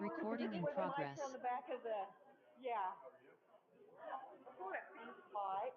Recording in With the mics on progress. the back of the, yeah. Right.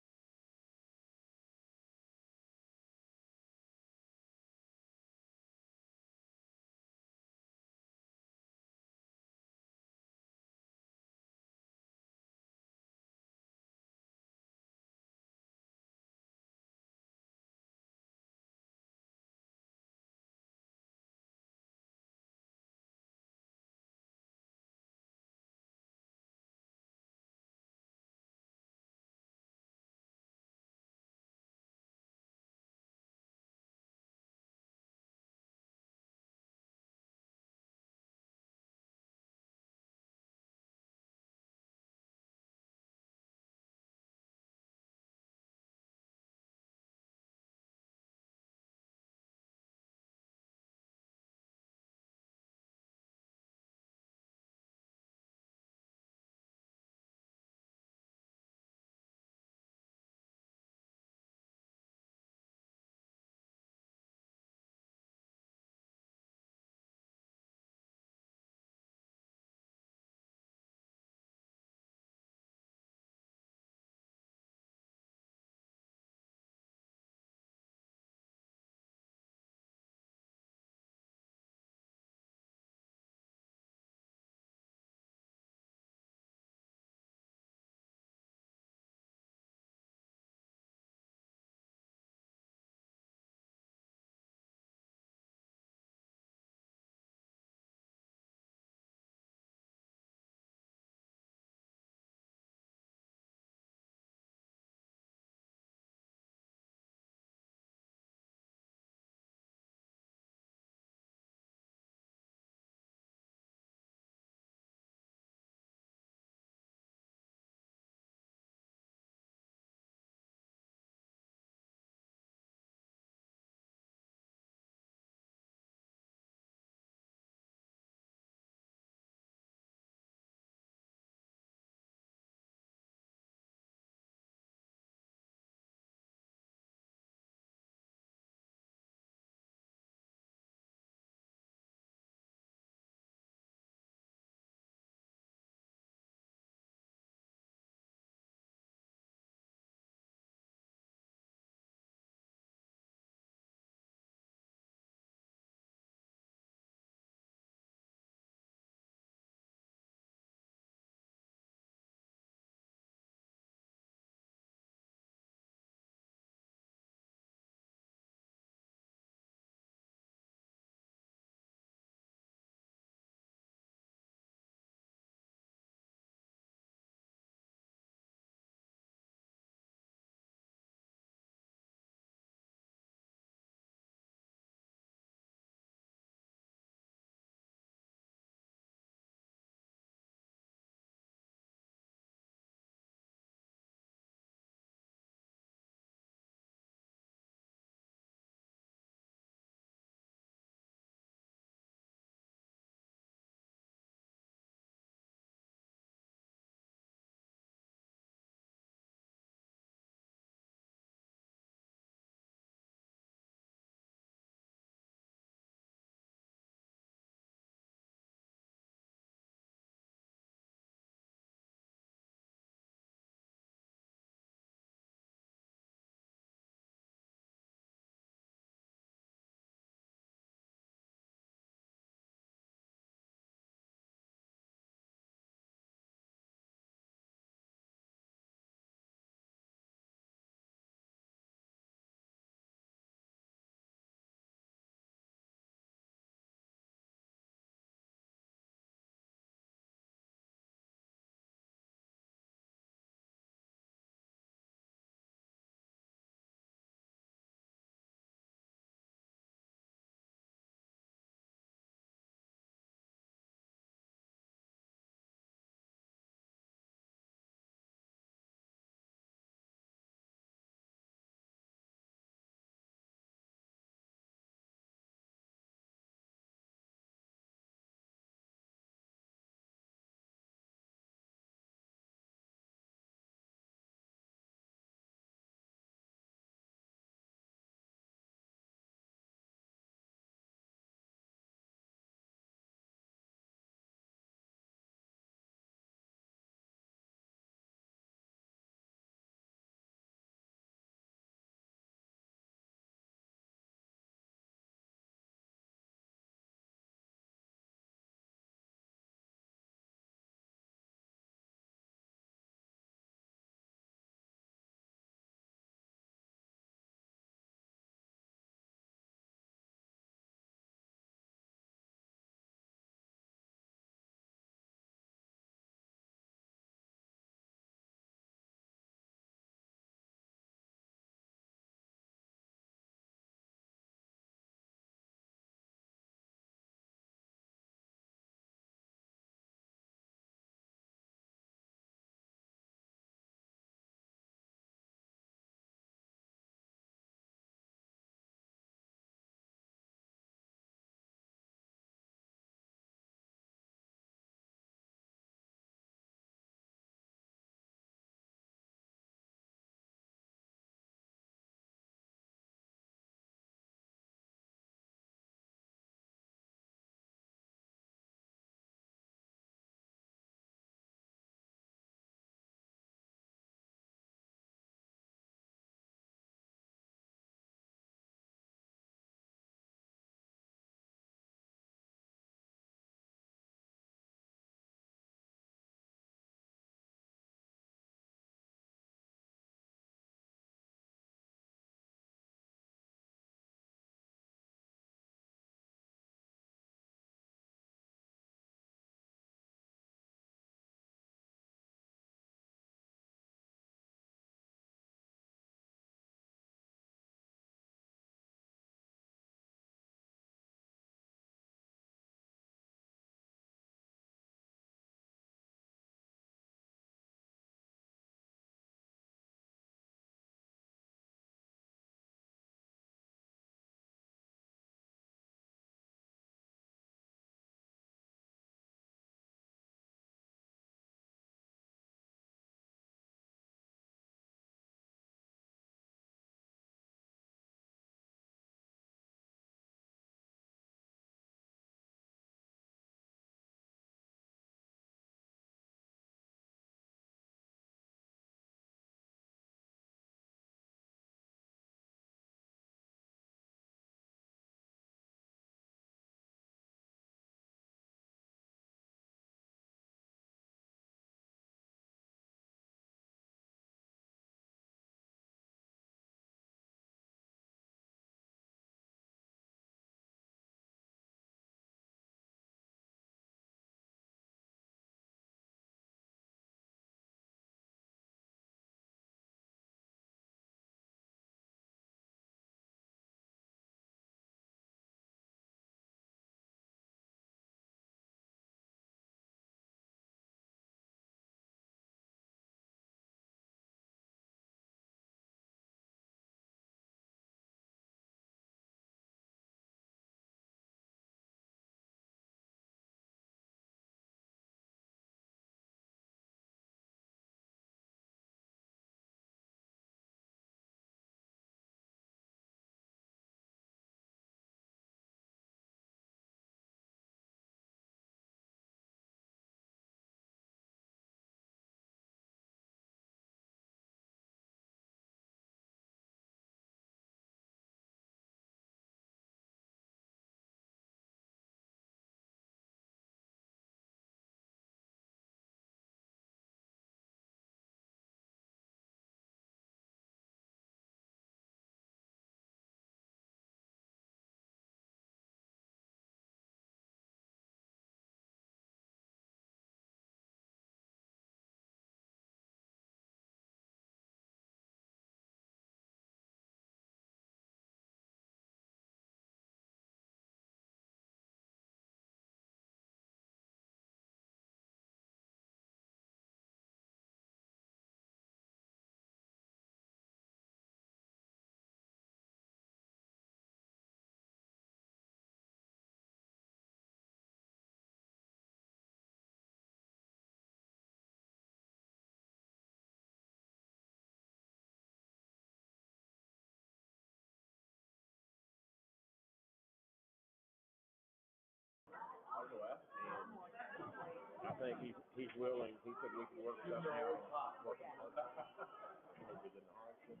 think he's willing. He said we can work something out. Working maybe in the hardship.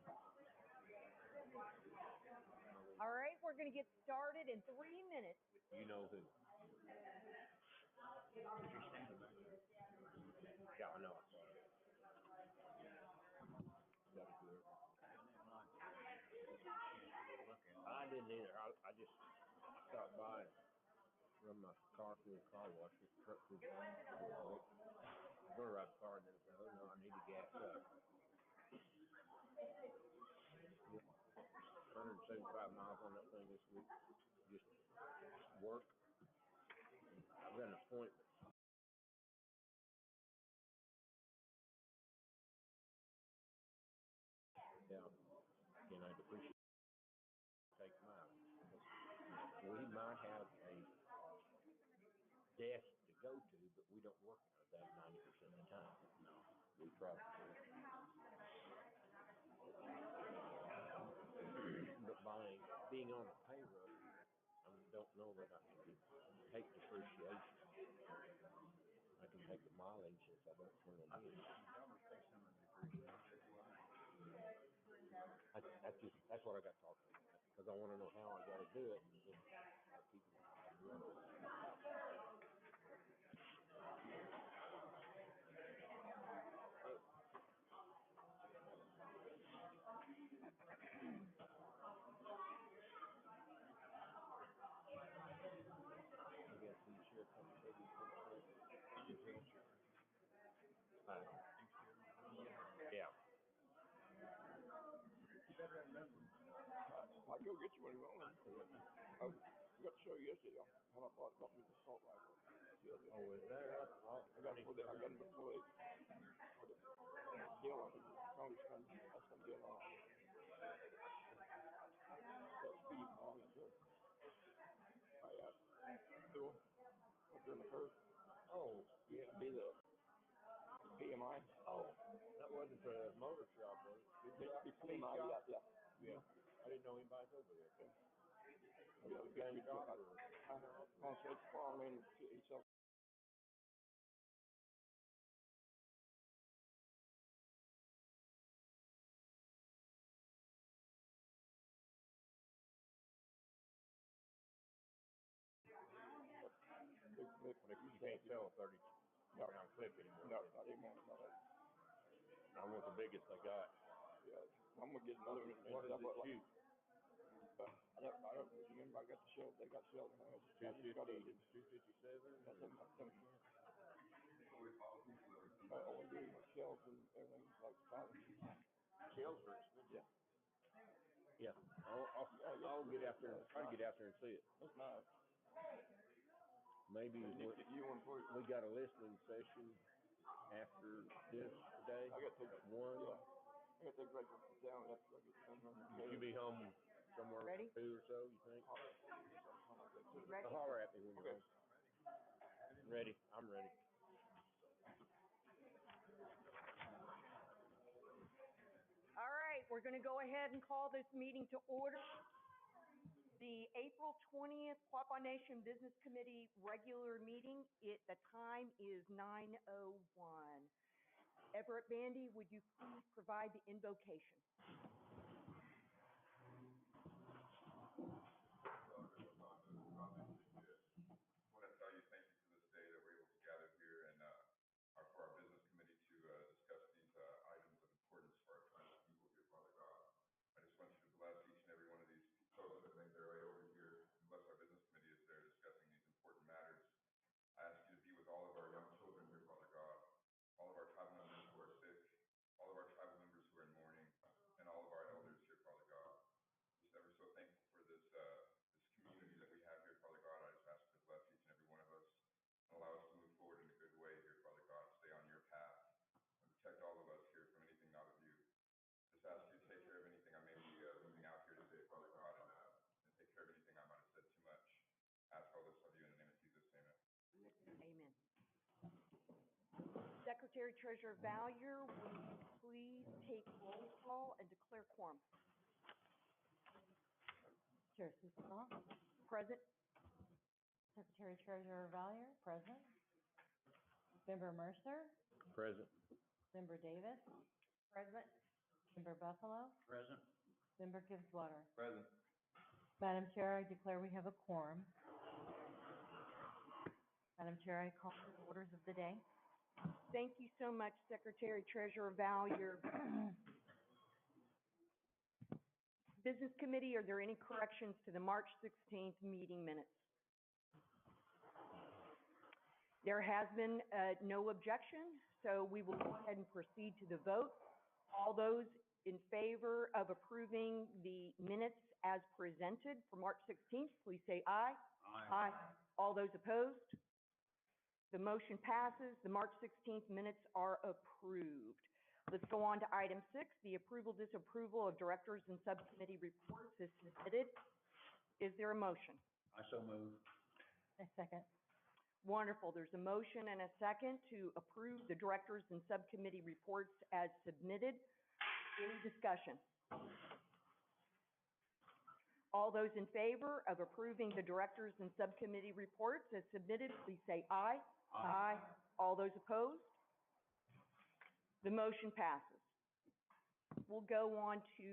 All right, we're going to get started in 3 minutes. You know who? Yeah, I know. That's good. I didn't either. I just stopped by and run my car through a car wash. This truck through the I'm gonna ride the car and then say, oh no, I need to gas up. 175 miles on that thing this week. Just work. I've got an appointment. Yeah, and I'd appreciate take mine. We might have a desk to go to, but we don't work out of that 90% of the time. No, we probably do. But by being on the payroll, I don't know that I can take depreciation. I can take the mileage if I don't turn it in. That's what I got talking about, because I want to know how I got to do it. And then I keep it. I guess you sure come take yeah. I'll go get you one if you want. I got to show you yesterday how I bought me the assault rifle. Oh, is that up? I got it before the deal on it. Congress come, that's going to get on. That speed on it, too. Tool up there in the curve. Oh, yeah. Be the PMI. Oh, that wasn't the motor shop, was it? Be PMI, yeah. Yeah. I didn't know anybody's over there. Yeah, the gang shop. Concentrate farm in each other. You can't sell a 30 round clip anymore. No, I didn't want to. I want the biggest I got. Yeah, I'm gonna get another one. What does it shoot? I don't remember. I got the shell. They got shells. 257. That's in my thing. All we do is shells and everything like solid. Shells are expensive. Yeah. Yeah. I'll get out there. Try to get out there and see it. It's nice. Maybe we got a listening session after this today. I got to take 1. Yeah. I got to take right down after I get done. You should be home somewhere Ready? 2 or so, you think? Ready? Holler at me when you're home. Ready. I'm ready. All right, we're going to go ahead and call this meeting to order. The April 20th Quapaw Nation Business Committee regular meeting. The time is 9:01. Everett Bandy, would you please provide the invocation? For our business committee to discuss these items of importance for our tribal people here, Father God. I just want you to bless each and every one of these folks that make their way over here, and bless our business committee as they're discussing these important matters. I ask you to be with all of our young children here, Father God, all of our tribal members who are sick, all of our tribal members who are in mourning, and all of our elders here, Father God. Just ever so thankful for this community that we have here, Father God. I just ask you to bless each and every one of us. And allow us to move forward in a good way here, Father God. Stay on your path and protect all of us here from anything not of you. Just ask you to take care of anything I may be leaving out here today, Father God, and take care of anything I might have said too much. Ask all this of you in the name of Jesus. Amen. Amen. Secretary Treasurer Valier, will you please take roll call and declare quorum? Chair Susan, Present. Secretary Treasurer Valier, present. Member Mercer, Present. Member Davis, Present. Member Buffalo, Present. Member Gibbs-Water. Present. Madam Chair, I declare we have a quorum. Madam Chair, I call for the orders of the day. Thank you so much, Secretary Treasurer Val. Your Business Committee, are there any corrections to the March 16th meeting minutes? There has been no objection, so we will go ahead and proceed to the vote. All those in favor of approving the minutes as presented for March 16th, please say aye. Aye. All those opposed? The motion passes. The March 16th minutes are approved. Let's go on to item 6, the approval, disapproval of directors and subcommittee reports is submitted. Is there a motion? I so move. A second. Wonderful. There's a motion and a second to approve the directors and subcommittee reports as submitted. Any discussion? All those in favor of approving the directors and subcommittee reports as submitted, please say aye. Aye. All those opposed? The motion passes. We'll go on to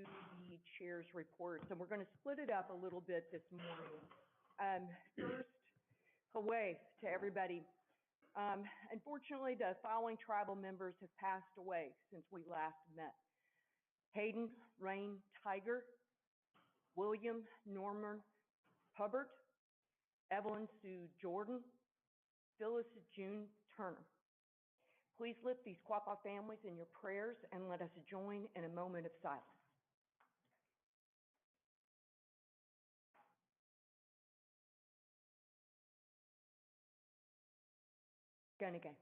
the chair's reports, and we're going to split it up a little bit this morning. First, Hawaii to everybody. Unfortunately, the following tribal members have passed away since we last met. Hayden Rain Tiger, William Norman Hubbard, Evelyn Sue Jordan, Phyllis June Turner. Please lift these Quapaw families in your prayers and let us join in a moment of silence. Gunnigan.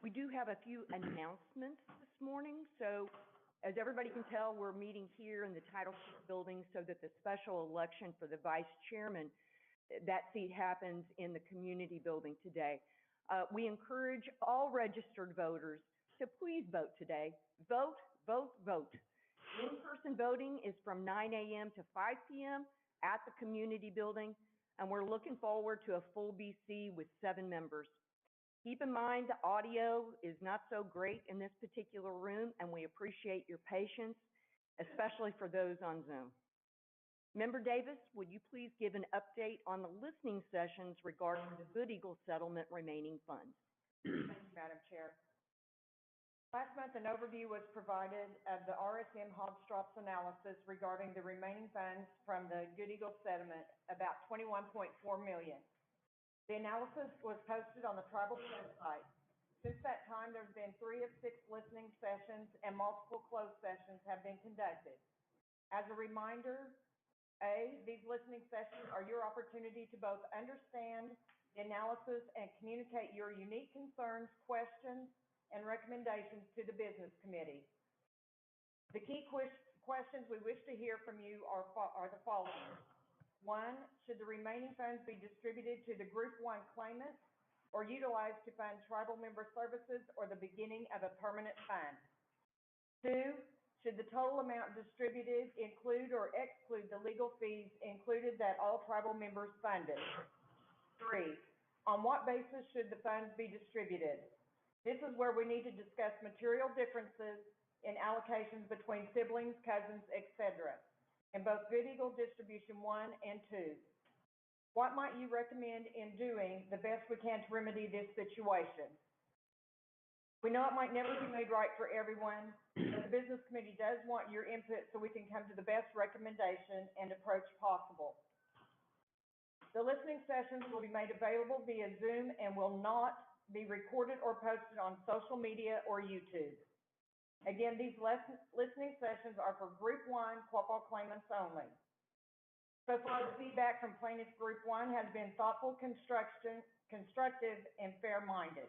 We do have a few announcements this morning. So as everybody can tell, we're meeting here in the Title VI building so that the special election for the vice chairman, that seat happens in the community building today. We encourage all registered voters to please vote today. Vote, vote, vote. In-person voting is from 9 a.m. to 5 p.m. at the community building, and we're looking forward to a full BC with 7 members. Keep in mind the audio is not so great in this particular room, and we appreciate your patience, especially for those on Zoom. Member Davis, would you please give an update on the listening sessions regarding the Good Eagle settlement remaining funds? Thank you, Madam Chair. Last month, an overview was provided of the RSM Hogstraps analysis regarding the remaining funds from the Good Eagle settlement, about $21.4 million. The analysis was posted on the tribal website. Since that time, there's been 3 of 6 listening sessions and multiple closed sessions have been conducted. As a reminder, these listening sessions are your opportunity to both understand the analysis and communicate your unique concerns, questions, and recommendations to the Business Committee. The key questions we wish to hear from you are the following. 1, should the remaining funds be distributed to the Group 1 claimants or utilized to fund tribal member services or the beginning of a permanent fund? 2, should the total amount distributed include or exclude the legal fees included that all tribal members funded? 3, on what basis should the funds be distributed? This is where we need to discuss material differences in allocations between siblings, cousins, etc. in both Good Eagle Distribution 1 and 2. What might you recommend in doing the best we can to remedy this situation? We know it might never be made right for everyone, but the Business Committee does want your input so we can come to the best recommendation and approach possible. The listening sessions will be made available via Zoom and will not be recorded or posted on social media or YouTube. Again, these listening sessions are for Group 1 Quapaw claimants only. So far, the feedback from plaintiff Group 1 has been thoughtful, constructive, and fair-minded.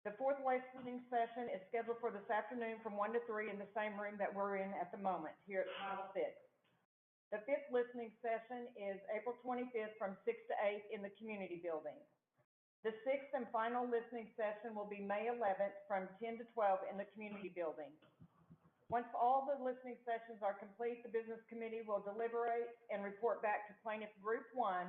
The 4th listening session is scheduled for this afternoon from 1 to 3 in the same room that we're in at the moment, here at Title VI. The 5th listening session is April 25th from 6 to 8 in the community building. The 6th and final listening session will be May 11th from 10 to 12 in the community building. Once all the listening sessions are complete, the Business Committee will deliberate and report back to Plaintiff Group 1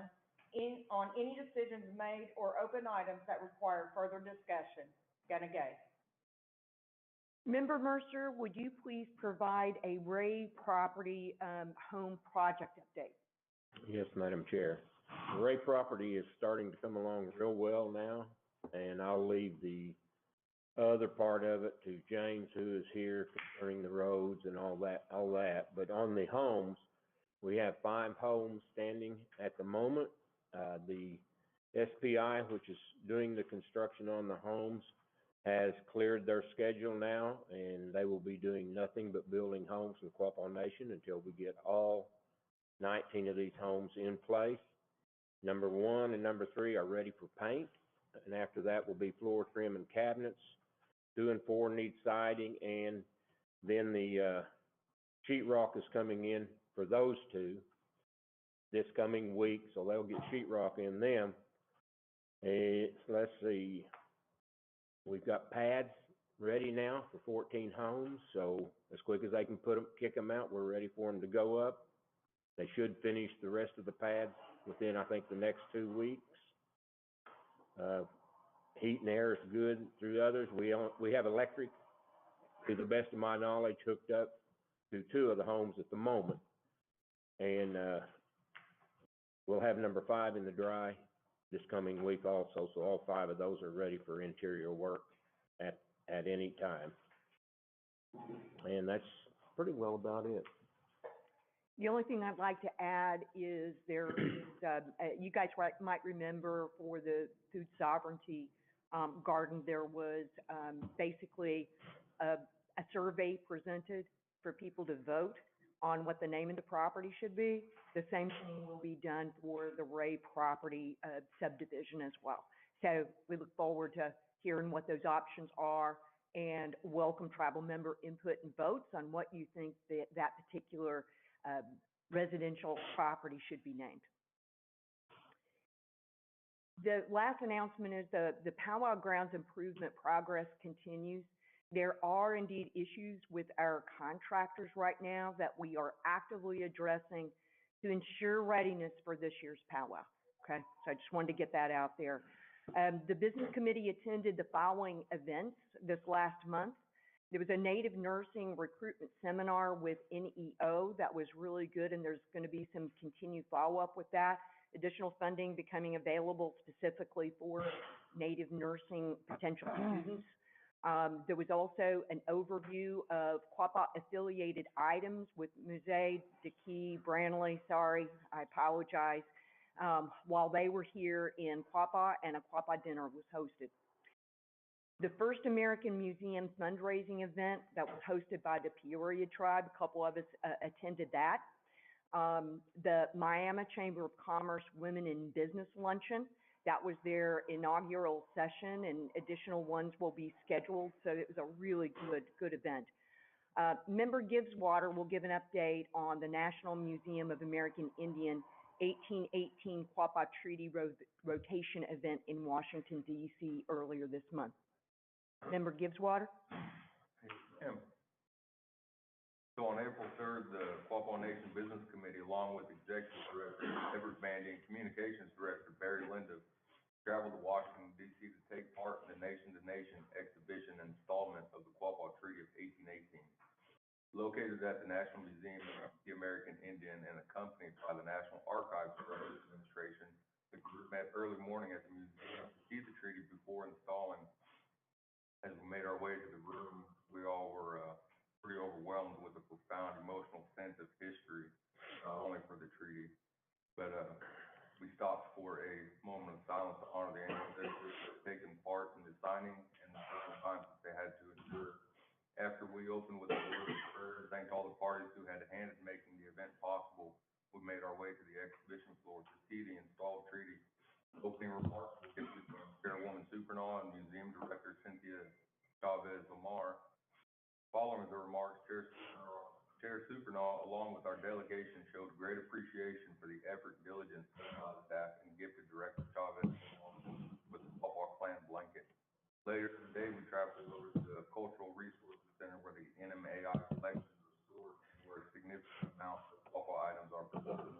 on any decisions made or open items that require further discussion. Gonna go. Member Mercer, would you please provide a Ray property, home project update? Yes, Madam Chair. The Ray property is starting to come along real well now, and I'll leave the other part of it to James, who is here concerning the roads and all that. But on the homes, we have 5 homes standing at the moment. The SPI, which is doing the construction on the homes, has cleared their schedule now, and they will be doing nothing but building homes in Quapaw Nation until we get all 19 of these homes in place. Number 1 and number 3 are ready for paint, and after that will be floor trim and cabinets. 2 and 4 need siding, and then the sheetrock is coming in for those 2 this coming week, so they'll get sheetrock in them. Let's see, we've got pads ready now for 14 homes, so as quick as they can kick them out, we're ready for them to go up. They should finish the rest of the pads within, I think, the next 2 weeks. Heat and air is good through others. We have electric, to the best of my knowledge, hooked up to 2 of the homes at the moment. And we'll have number 5 in the dry this coming week also, so all 5 of those are ready for interior work at any time. And that's pretty well about it. The only thing I'd like to add is there is, you guys might remember for the food sovereignty garden, there was basically a survey presented for people to vote on what the name of the property should be. The same thing will be done for the Ray property subdivision as well. So we look forward to hearing what those options are and welcome tribal member input and votes on what you think that particular residential property should be named. The last announcement is the Powwow Grounds improvement progress continues. There are indeed issues with our contractors right now that we are actively addressing to ensure readiness for this year's powwow. Okay, so I just wanted to get that out there. The business committee attended the following events this last month. There was a native nursing recruitment seminar with NEO that was really good, and there's going to be some continued follow-up with that. Additional funding becoming available specifically for native nursing potential students. There was also an overview of Quapaw affiliated items with Musée, DeKey, Branley, sorry, I apologize, while they were here in Quapaw, and a Quapaw dinner was hosted. The First American Museum fundraising event that was hosted by the Peoria tribe, a couple of us attended that. The Miami Chamber of Commerce Women in Business Luncheon, that was their inaugural session, and additional ones will be scheduled, so it was a really good event. Member Gibbswater will give an update on the National Museum of American Indian 1818 Quapaw Treaty Rotation event in Washington, D.C. earlier this month. Member Gibbswater? So on April 3rd, the Quapaw Nation Business Committee, along with Executive Director Edward Bandy and Communications Director Barry Linda, traveled to Washington, D.C. to take part in the Nation to Nation exhibition and installment of the Quapaw Treaty of 1818. Located at the National Museum of the American Indian and accompanied by the National Archives Administration, the group met early morning at the museum to see the treaty before installing. As we made our way to the room, we all were pretty overwhelmed with a profound emotional sense of history, not only for the treaty, but we stopped for a moment of silence to honor the ancestors who had taken part in the signing and the difficult times that they had to endure. After we opened with a word of prayer and thanked all the parties who had a hand in making the event possible, we made our way to the exhibition floor to see the installed treaty. Opening remarks were given from Chairwoman Supernaw and Museum Director Cynthia Chavez Lamar. Following the remarks, Chair Supernaw, along with our delegation, showed great appreciation for the effort and diligence of the staff and gifted Director Chavez with the Quapaw Clan blanket. Later today, we traveled over to the Cultural Resources Center where the NMAI collections are stored, where a significant amount of Quapaw items are preserved.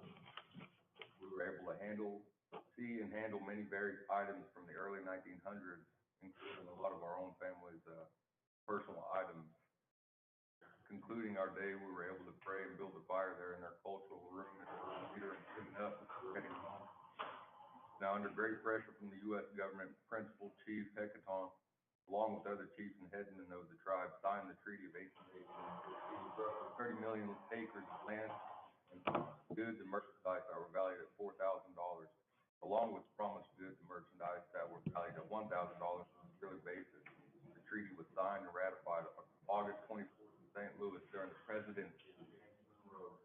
We were able to handle many varied items from the early 1900s, including a lot of our own family's personal items. Concluding our day, we were able to pray and build a fire there in their cultural room and leader and clean up before heading home. Now, under great pressure from the U.S. government, Principal Chief Heckaton, along with other chiefs and headmen of the tribe, signed the Treaty of 1818, roughly 30 million acres of land and goods and merchandise that were valued at $4,000, along with promised goods and merchandise that were valued at $1,000 on a yearly basis. The treaty was signed and ratified on August 24th in St. Louis during the presidency of James Monroe.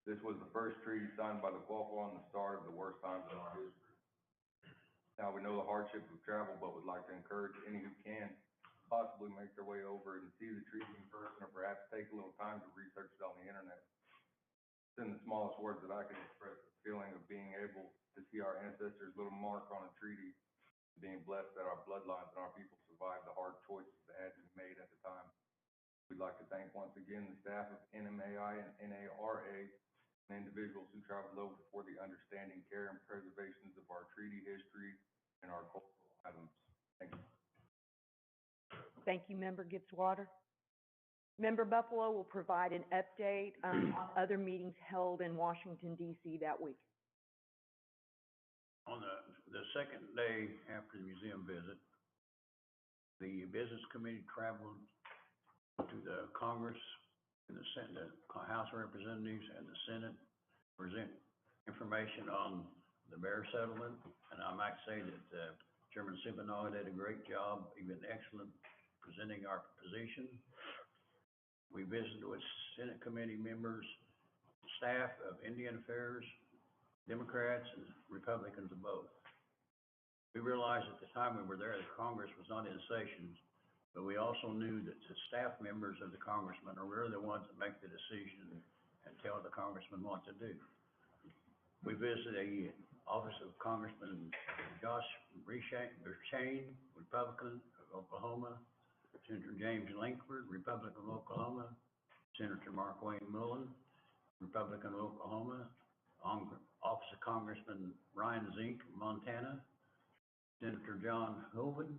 This was the first treaty signed by the Quapaw and the start of the worst times in our history. Now, we know the hardships of travel, but would like to encourage any who can possibly make their way over and see the treaty in person, or perhaps take a little time to research it on the internet. It's in the smallest words that I can express the feeling of being able to see our ancestors' little mark on a treaty, being blessed that our bloodlines and our people survived the hard choices that had to be made at the time. We'd like to thank once again the staff of NMAI and NARA and individuals who traveled over for the understanding, care, and preservations of our treaty history and our cultural items. Thank you. Thank you, Member Gibbs-Water. Member Buffalo will provide an update on other meetings held in Washington, D.C. that week. On the second day after the museum visit, the business committee traveled to the Congress and the Senate, the House of Representatives and the Senate, present information on the bear settlement. And I might say that Chairman Simpanaw did a great job, even excellent, presenting our position. We visited with Senate committee members, staff of Indian Affairs, Democrats and Republicans of both. We realized at the time we were there that Congress was not in session, but we also knew that the staff members of the congressmen are really the ones that make the decision and tell the congressman what to do. We visited the office of Congressman Josh Chain, Republican of Oklahoma, Senator James Lankford, Republican of Oklahoma, Senator Mark Wayne Mullen, Republican of Oklahoma, Office of Congressman Ryan Zink, Montana, Senator John Hoeven,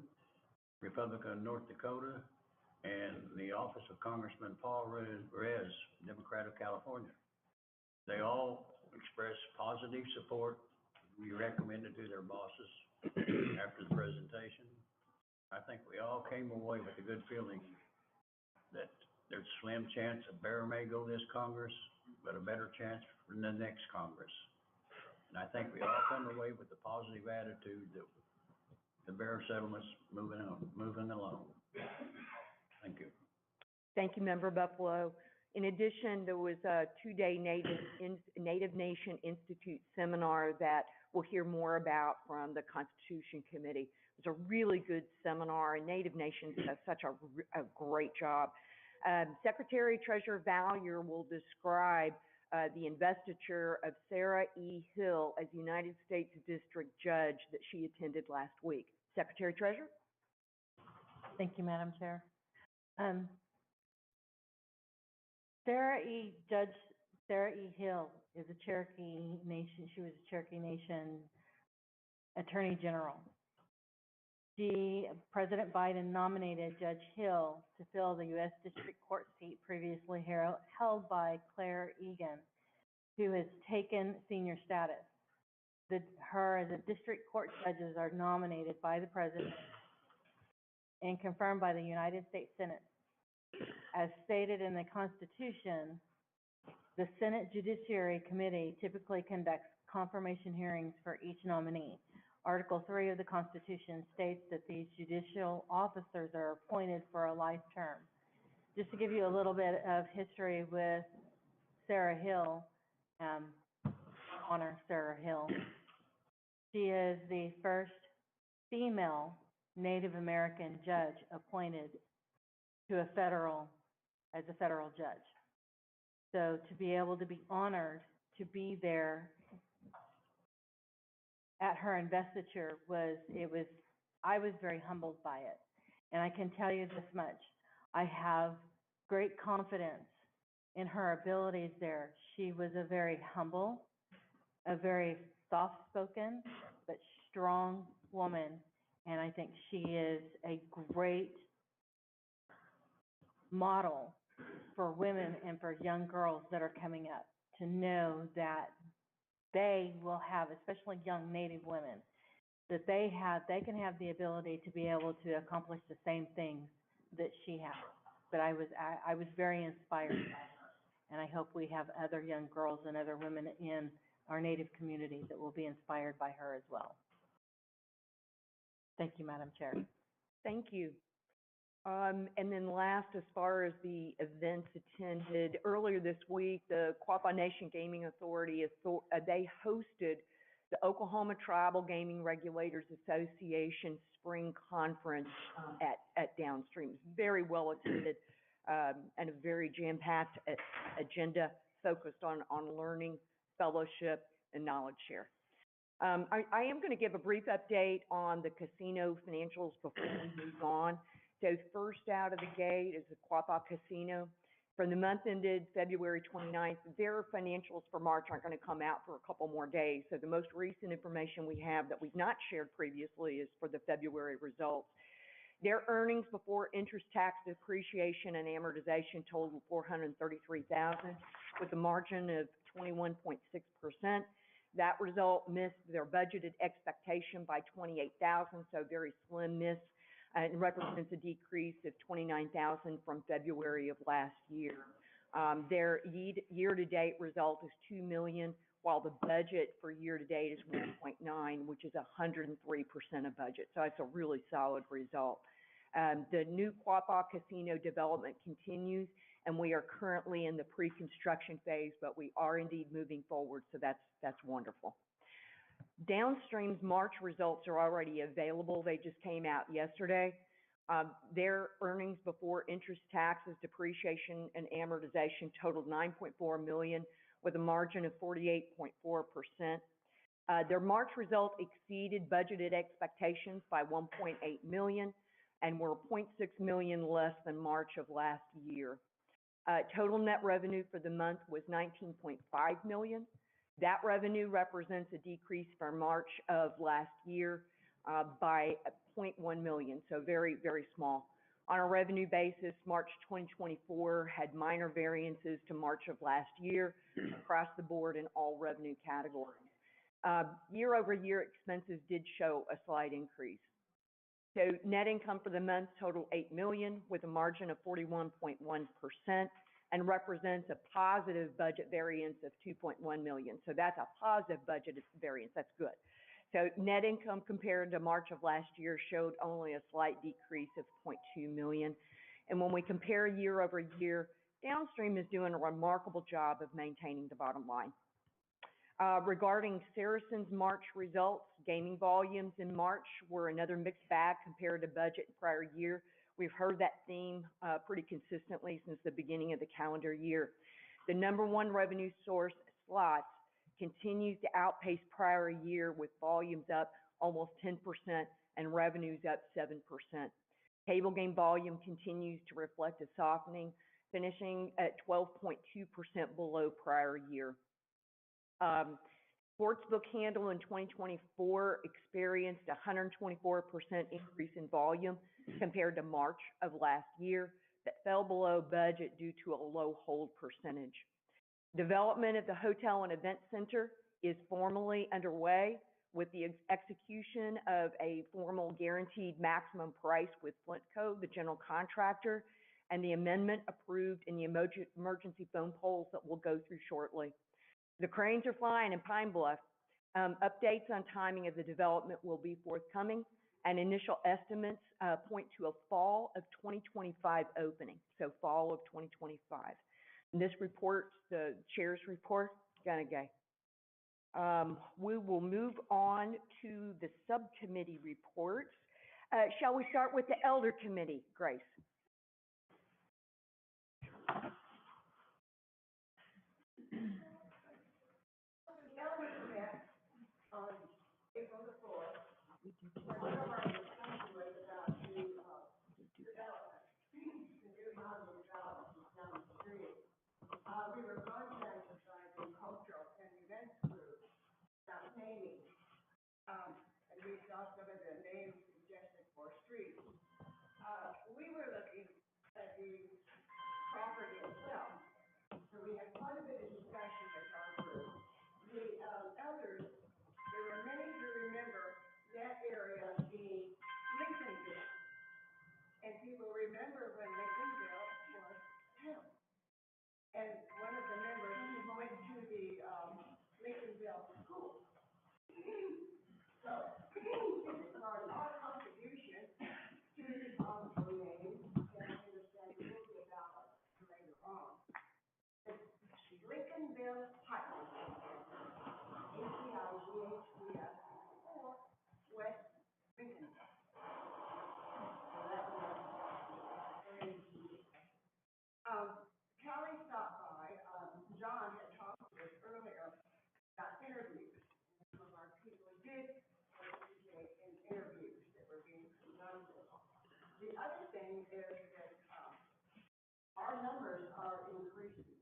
Republican of North Dakota, and the Office of Congressman Paul Rez, Democrat of California. They all expressed positive support. We recommended to their bosses after the presentation. I think we all came away with a good feeling that there's a slim chance a bear may go this Congress, but a better chance in the next Congress. And I think we all come away with a positive attitude that the bear settlement's moving along. Thank you. Thank you, Member Buffalo. In addition, there was a two-day Native Nation Institute seminar that we'll hear more about from the Constitution Committee. It was a really good seminar, and Native Nations does such a great job. Secretary Treasurer Valier will describe the investiture of Sarah E. Hill as United States District Judge that she attended last week. Secretary Treasurer? Thank you, Madam Chair. Judge Sarah E. Hill is a Cherokee Nation. She was a Cherokee Nation Attorney General. President Biden nominated Judge Hill to fill the U.S. District Court seat previously held by Claire Egan, who has taken senior status. Her as a district court judges are nominated by the President and confirmed by the United States Senate. As stated in the Constitution, the Senate Judiciary Committee typically conducts confirmation hearings for each nominee. Article 3 of the Constitution states that these judicial officers are appointed for a life term. Just to give you a little bit of history with Sarah Hill, honor Sarah Hill. She is the first female Native American judge appointed to as a federal judge. So to be able to be honored to be there at her investiture I was very humbled by it. And I can tell you this much, I have great confidence in her abilities there. She was a very humble, a very soft-spoken, but strong woman, and I think she is a great model for women and for young girls that are coming up, to know that they will have, especially young Native women, that they can have the ability to be able to accomplish the same things that she has. But I was very inspired by her, and I hope we have other young girls and other women in our Native community that will be inspired by her as well. Thank you, Madam Chair. Thank you. And then last, as far as the events attended, earlier this week, the Quapaw Nation Gaming Authority, they hosted the Oklahoma Tribal Gaming Regulators Association Spring Conference at Downstream. It's very well attended and a very jam-packed agenda focused on learning, fellowship, and knowledge share. I am going to give a brief update on the casino financials before we move on. So first out of the gate is the Quapaw Casino. For the month ended February 29th, their financials for March aren't going to come out for a couple more days. So the most recent information we have that we've not shared previously is for the February results. Their earnings before interest, tax, depreciation, and amortization totaled $433,000 with a margin of 21.6%. That result missed their budgeted expectation by $28,000, so very slim miss. And represents a decrease of $29,000 from February of last year. Their year-to-date result is $2 million, while the budget for year-to-date is 1.9, which is 103% of budget. So it's a really solid result. The new Quapaw Casino development continues, and we are currently in the pre-construction phase, but we are indeed moving forward, so that's wonderful. Downstream's March results are already available. They just came out yesterday. Their earnings before interest, taxes, depreciation, and amortization totaled $9.4 million with a margin of 48.4%. Their March result exceeded budgeted expectations by $1.8 million and were $0.6 million less than March of last year. Total net revenue for the month was $19.5 million. That revenue represents a decrease from March of last year by $0.1 million, so very, very small. On a revenue basis, March 2024 had minor variances to March of last year across the board in all revenue categories. Year-over-year expenses did show a slight increase. So net income for the month totaled $8 million with a margin of 41.1%. And represents a positive budget variance of $2.1 million. So that's a positive budget variance. That's good. So net income compared to March of last year showed only a slight decrease of $0.2 million. And when we compare year over year, Downstream is doing a remarkable job of maintaining the bottom line. Regarding Saracen's March results, gaming volumes in March were another mixed bag compared to budget in prior year. We've heard that theme pretty consistently since the beginning of the calendar year. The number one revenue source, slots, continues to outpace prior year with volumes up almost 10% and revenues up 7%. Table game volume continues to reflect a softening, finishing at 12.2% below prior year. Sportsbook handle in 2024 experienced a 124% increase in volume compared to March of last year that fell below budget due to a low hold percentage. Development of the hotel and event center is formally underway with the execution of a formal guaranteed maximum price with Flintco, the general contractor, and the amendment approved in the emergency phone polls that we'll go through shortly. The cranes are flying in Pine Bluff. Updates on timing of the development will be forthcoming, and initial estimates point to a fall of 2025 opening, so fall of 2025. And this report's the chair's report. We will move on to the subcommittee reports. Shall we start with the Elder Committee, Grace? On April the 4th, we about the new development, the new housing development down the street. We were contacted by the cultural and events group about painting, and we saw some of the names suggested for streets. We were looking at the property itself, so we had quite a bit of discussion with our group. The elders, there were many who remember that area being Lincolnville. And people remember when Lincolnville was town. And one of the members went to the Lincolnville school. So, this is our contribution to the name, and I understand it will be about later on. Lincolnville Heights, ACIGHTS, or West Lincolnville. So that was Callie stopped by, John had talked to us earlier about interviews. Some of our people did participate in interviews that were being conducted. The other thing is that, our numbers are increasing.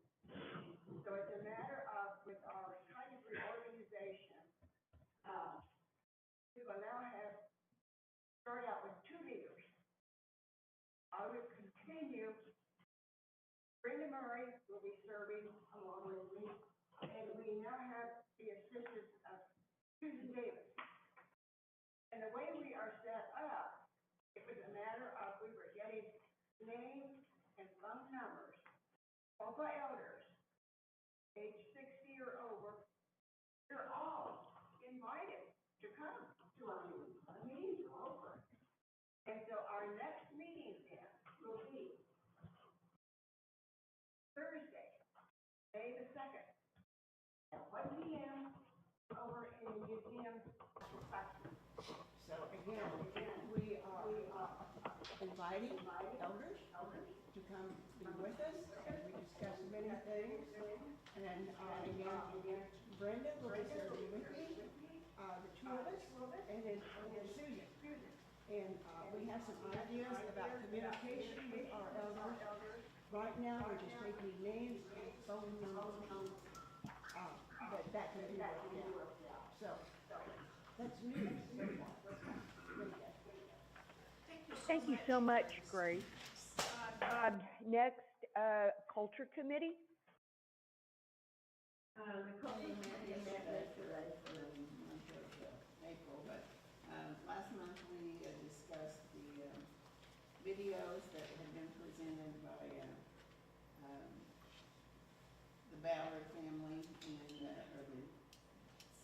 So it's a matter of, with our kind of reorganization, we will now start out with 2 leaders. I will continue. Brenda Murray will be serving along with me, and we now have the assistance of Susan Davis. And the way we are set up, it was a matter of we were getting names and phone numbers. O-gah elders, age 60 or over, they're all invited to come to our meetings. Our meetings are over. And so our next meeting then will be Thursday, May the 2nd, at 1 p.m. over in the museum. So again, we are inviting elders to come be with us, and we discuss many things. And again, Brenda will be serving with me, the 2 of us, and then Susan. And we have some ideas about communication with our elders. Right now, we're just taking names and phone numbers, but that can be worked out. So that's new. Thank you so much, Grace. Next, Culture Committee. The culture committee met yesterday for the month of April, but last month we discussed the videos that had been presented by the Ballard family and or the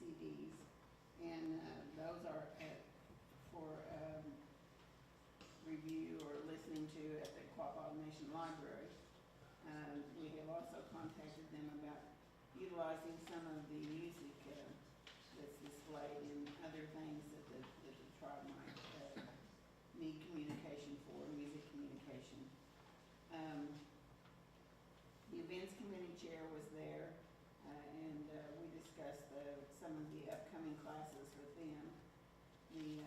CDs, and those are for review or listening to at the Quapaw Nation Library. We have also contacted them about utilizing some of the music that's displayed and other things that the tribe might need communication for, music communication. The events committee chair was there, and we discussed some of the upcoming classes with them. The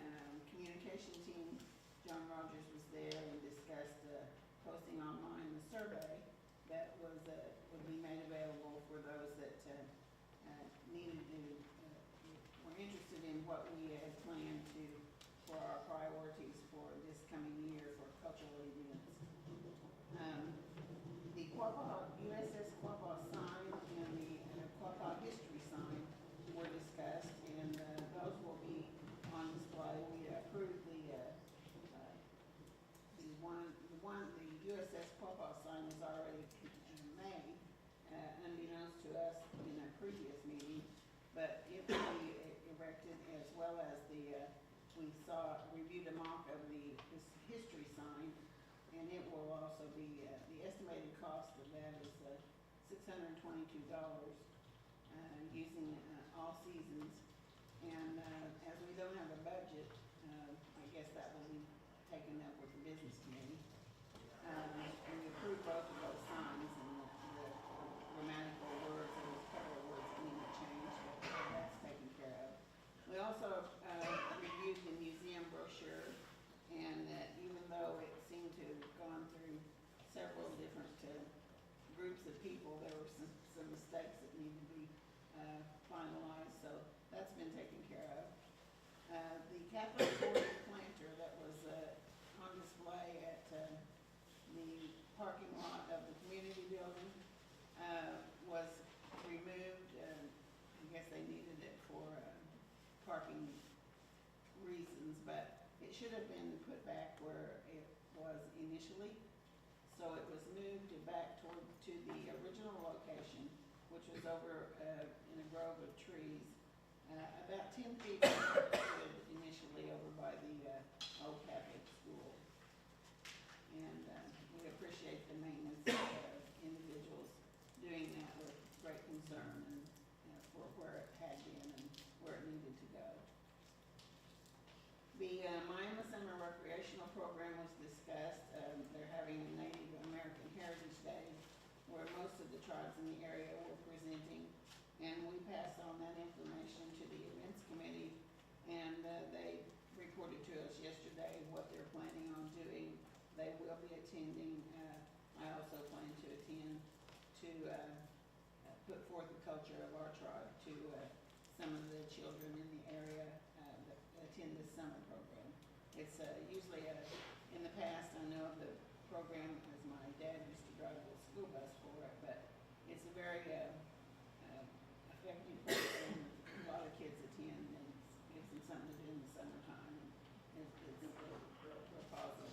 communication team, John Rogers, was there and discussed posting online the survey that was would be made available for those that needed to were interested in what we had planned for our priorities for this coming year for cultural events. The USS Quapaw sign and the Quapaw history sign were discussed, and those will be on display. We approved the USS Quapaw sign was already made, unbeknownst to us in a previous meeting, but it will be erected, as well as we reviewed a mock of this history sign, and it will also be, the estimated cost of that is $622 using all seasons. And as we don't have a budget, I guess that will be taken up with the business committee. And we approved both of those signs, and the grammatical words and the color words need to change, but that's taken care of. We also reviewed the museum brochure, and even though it seemed to have gone through several different groups of people, there were some mistakes that needed to be finalized, so that's been taken care of. The Catholic Ford planter that was, on display at, the parking lot of the community building, was removed. I guess they needed it for, parking reasons, but it should have been put back where it was initially. So it was moved back to the original location, which was over, in a grove of trees, about 10 feet from where it stood initially over by the, old Catholic school. And, we appreciate the maintenance of individuals doing that with great concern and, for where it had been and where it needed to go. The Miami Summer Recreational Program was discussed. They're having a Native American Heritage Day where most of the tribes in the area were presenting. And we passed on that information to the events committee, and they reported to us yesterday what they're planning on doing. They will be attending. I also plan to attend to put forth the culture of our tribe to some of the children in the area that attend this summer program. It's usually, in the past, I know of the program as my dad used to drive the school bus for it, but it's a very effective program. A lot of kids attend, and it gives them something to do in the summertime. It's real positive.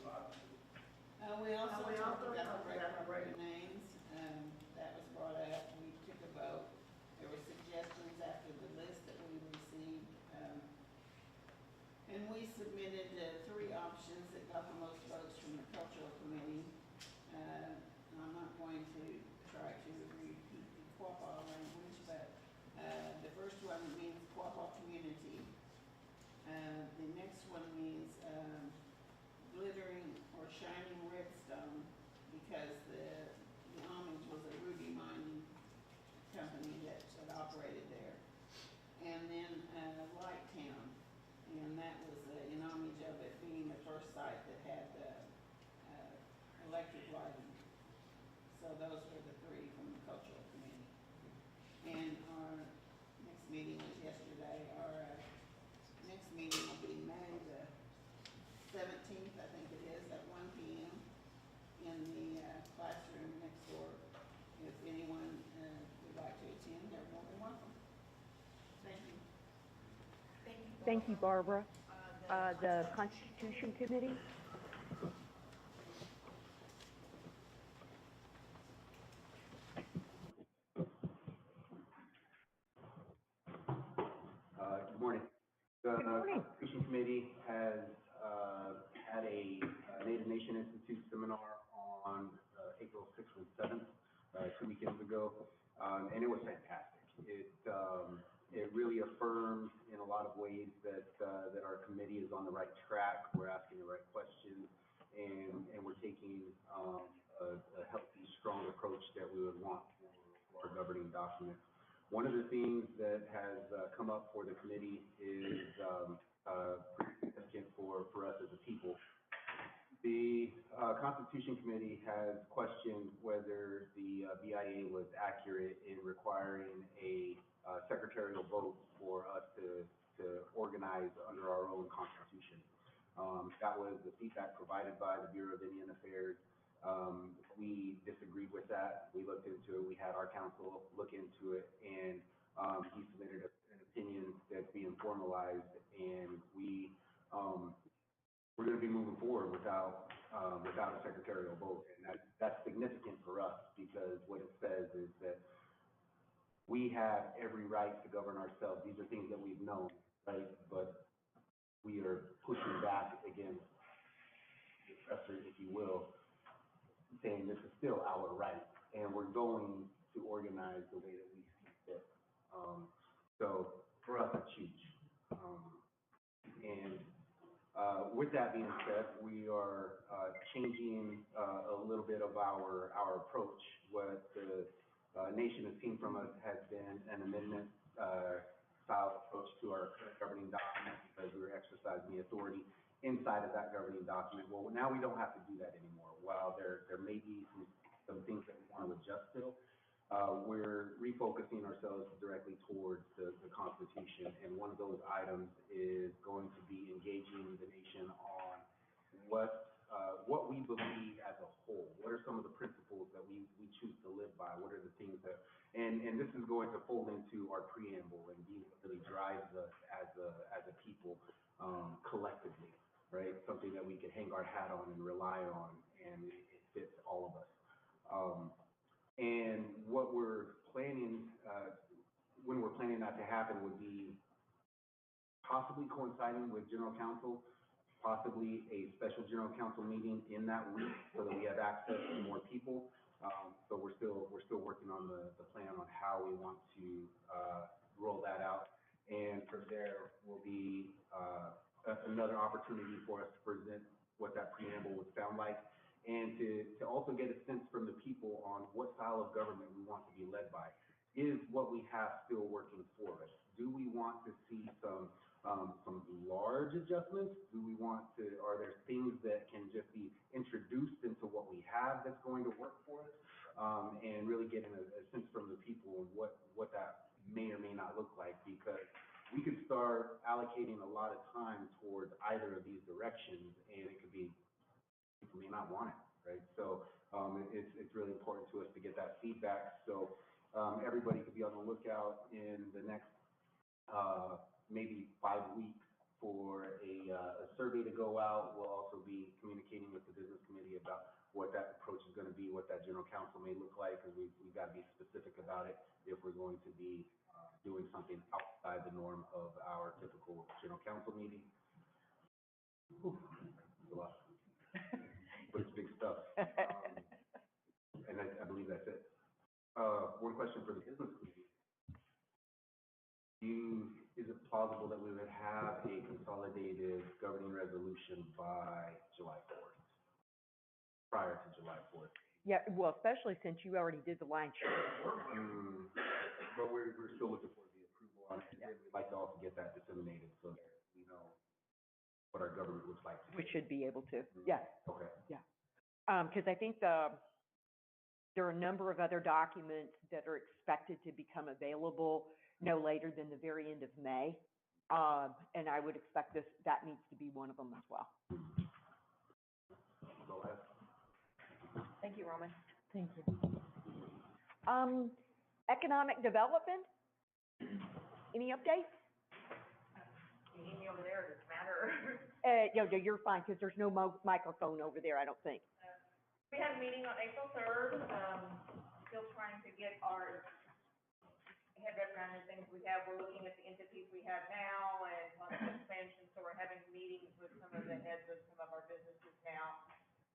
We also talked about the record names. That was brought up. We took a vote. There were suggestions after the list that we received. And we submitted 3 options that got the most votes from the cultural committee. I'm not going to try to repeat the Quapaw language, but the first one means Quapaw community. The next one means glittering or shining redstone, because the homage was a ruby mining company that operated there. And then Light Town, and that was in homage of it being the first site that had electric lighting. So those were the 3 from the cultural committee. And our next meeting was yesterday. Our next meeting will be May the 17th, I think it is, at 1 p.m. in the classroom next door. If anyone would like to attend, they're more than welcome. Thank you. Thank you, Barbara. The Constitution Committee? Good morning. The Constitution Committee has had a Native Nation Institute seminar on April 6th and 7th, 2 weekends ago, and it was fantastic. It really affirms in a lot of ways that our committee is on the right track. We're asking the right questions, and we're taking a healthy, strong approach that we would want for our governing document. One of the things that has come up for the committee is pretty significant for us as a people. The Constitution Committee has questioned whether the BIA was accurate in requiring a secretarial vote for us to organize under our own Constitution. That was the feedback provided by the Bureau of Indian Affairs. We disagreed with that. We looked into it. We had our counsel look into it, and he submitted an opinion that's being formalized, and we're going to be moving forward without a secretarial vote, and that's significant for us, because what it says is that we have every right to govern ourselves. These are things that we've known, right? But we are pushing back against the oppressor, if you will, saying this is still our right, and we're going to organize the way that we see fit. So for us, it's huge. With that being said, we are changing a little bit of our approach. What the nation has seen from us has been an amendment style approach to our current governing document, because we were exercising the authority inside of that governing document. Well, now we don't have to do that anymore. While there may be some things that we want to adjust still, we're refocusing ourselves directly towards the Constitution, and one of those items is going to be engaging what we believe as a whole. What are some of the principles that we choose to live by? What are the things that, and this is going to fold into our preamble and really drives us as a people, collectively, right? Something that we can hang our hat on and rely on, and it fits all of us. And what we're planning, when we're planning that to happen, would be possibly coinciding with General Council, possibly a special General Council meeting in that week so that we have access to more people. So we're still working on the plan on how we want to roll that out. And from there will be another opportunity for us to present what that preamble would sound like, and to also get a sense from the people on what style of government we want to be led by. Is what we have still working for us? Do we want to see some large adjustments? Are there things that can just be introduced into what we have that's going to work for us? And really getting a sense from the people of what that may or may not look like, because we could start allocating a lot of time towards either of these directions, and it could be, people may not want it, right? So it's really important to us to get that feedback. So everybody could be on the lookout in the next maybe 5 weeks for a survey to go out. We'll also be communicating with the business committee about what that approach is going to be, what that general council may look like, because we've got to be specific about it if we're going to be doing something outside the norm of our typical general council meeting. Whew, it's a lot, but it's big stuff. And I believe that's it. One question for the business committee. Is it plausible that we would have a consolidated governing resolution by July 4th? Prior to July 4th? Yeah, well, especially since you already did the line change. But we're still looking for the approval on it. Yeah. We'd like to also get that disseminated so that we know what our government looks like. We should be able to, yeah. Okay. Yeah. Because I think there are a number of other documents that are expected to become available no later than the very end of May. And I would expect that needs to be one of them as well. Go ahead. Thank you, Roman. Thank you. Economic development, any updates? You need me over there, does it matter? No, you're fine, because there's no microphone over there, I don't think. We had a meeting on April 3rd, still trying to get our head wrapped around the things we have. We're looking at the entities we have now and possible expansion, so we're having meetings with some of the heads of some of our businesses now,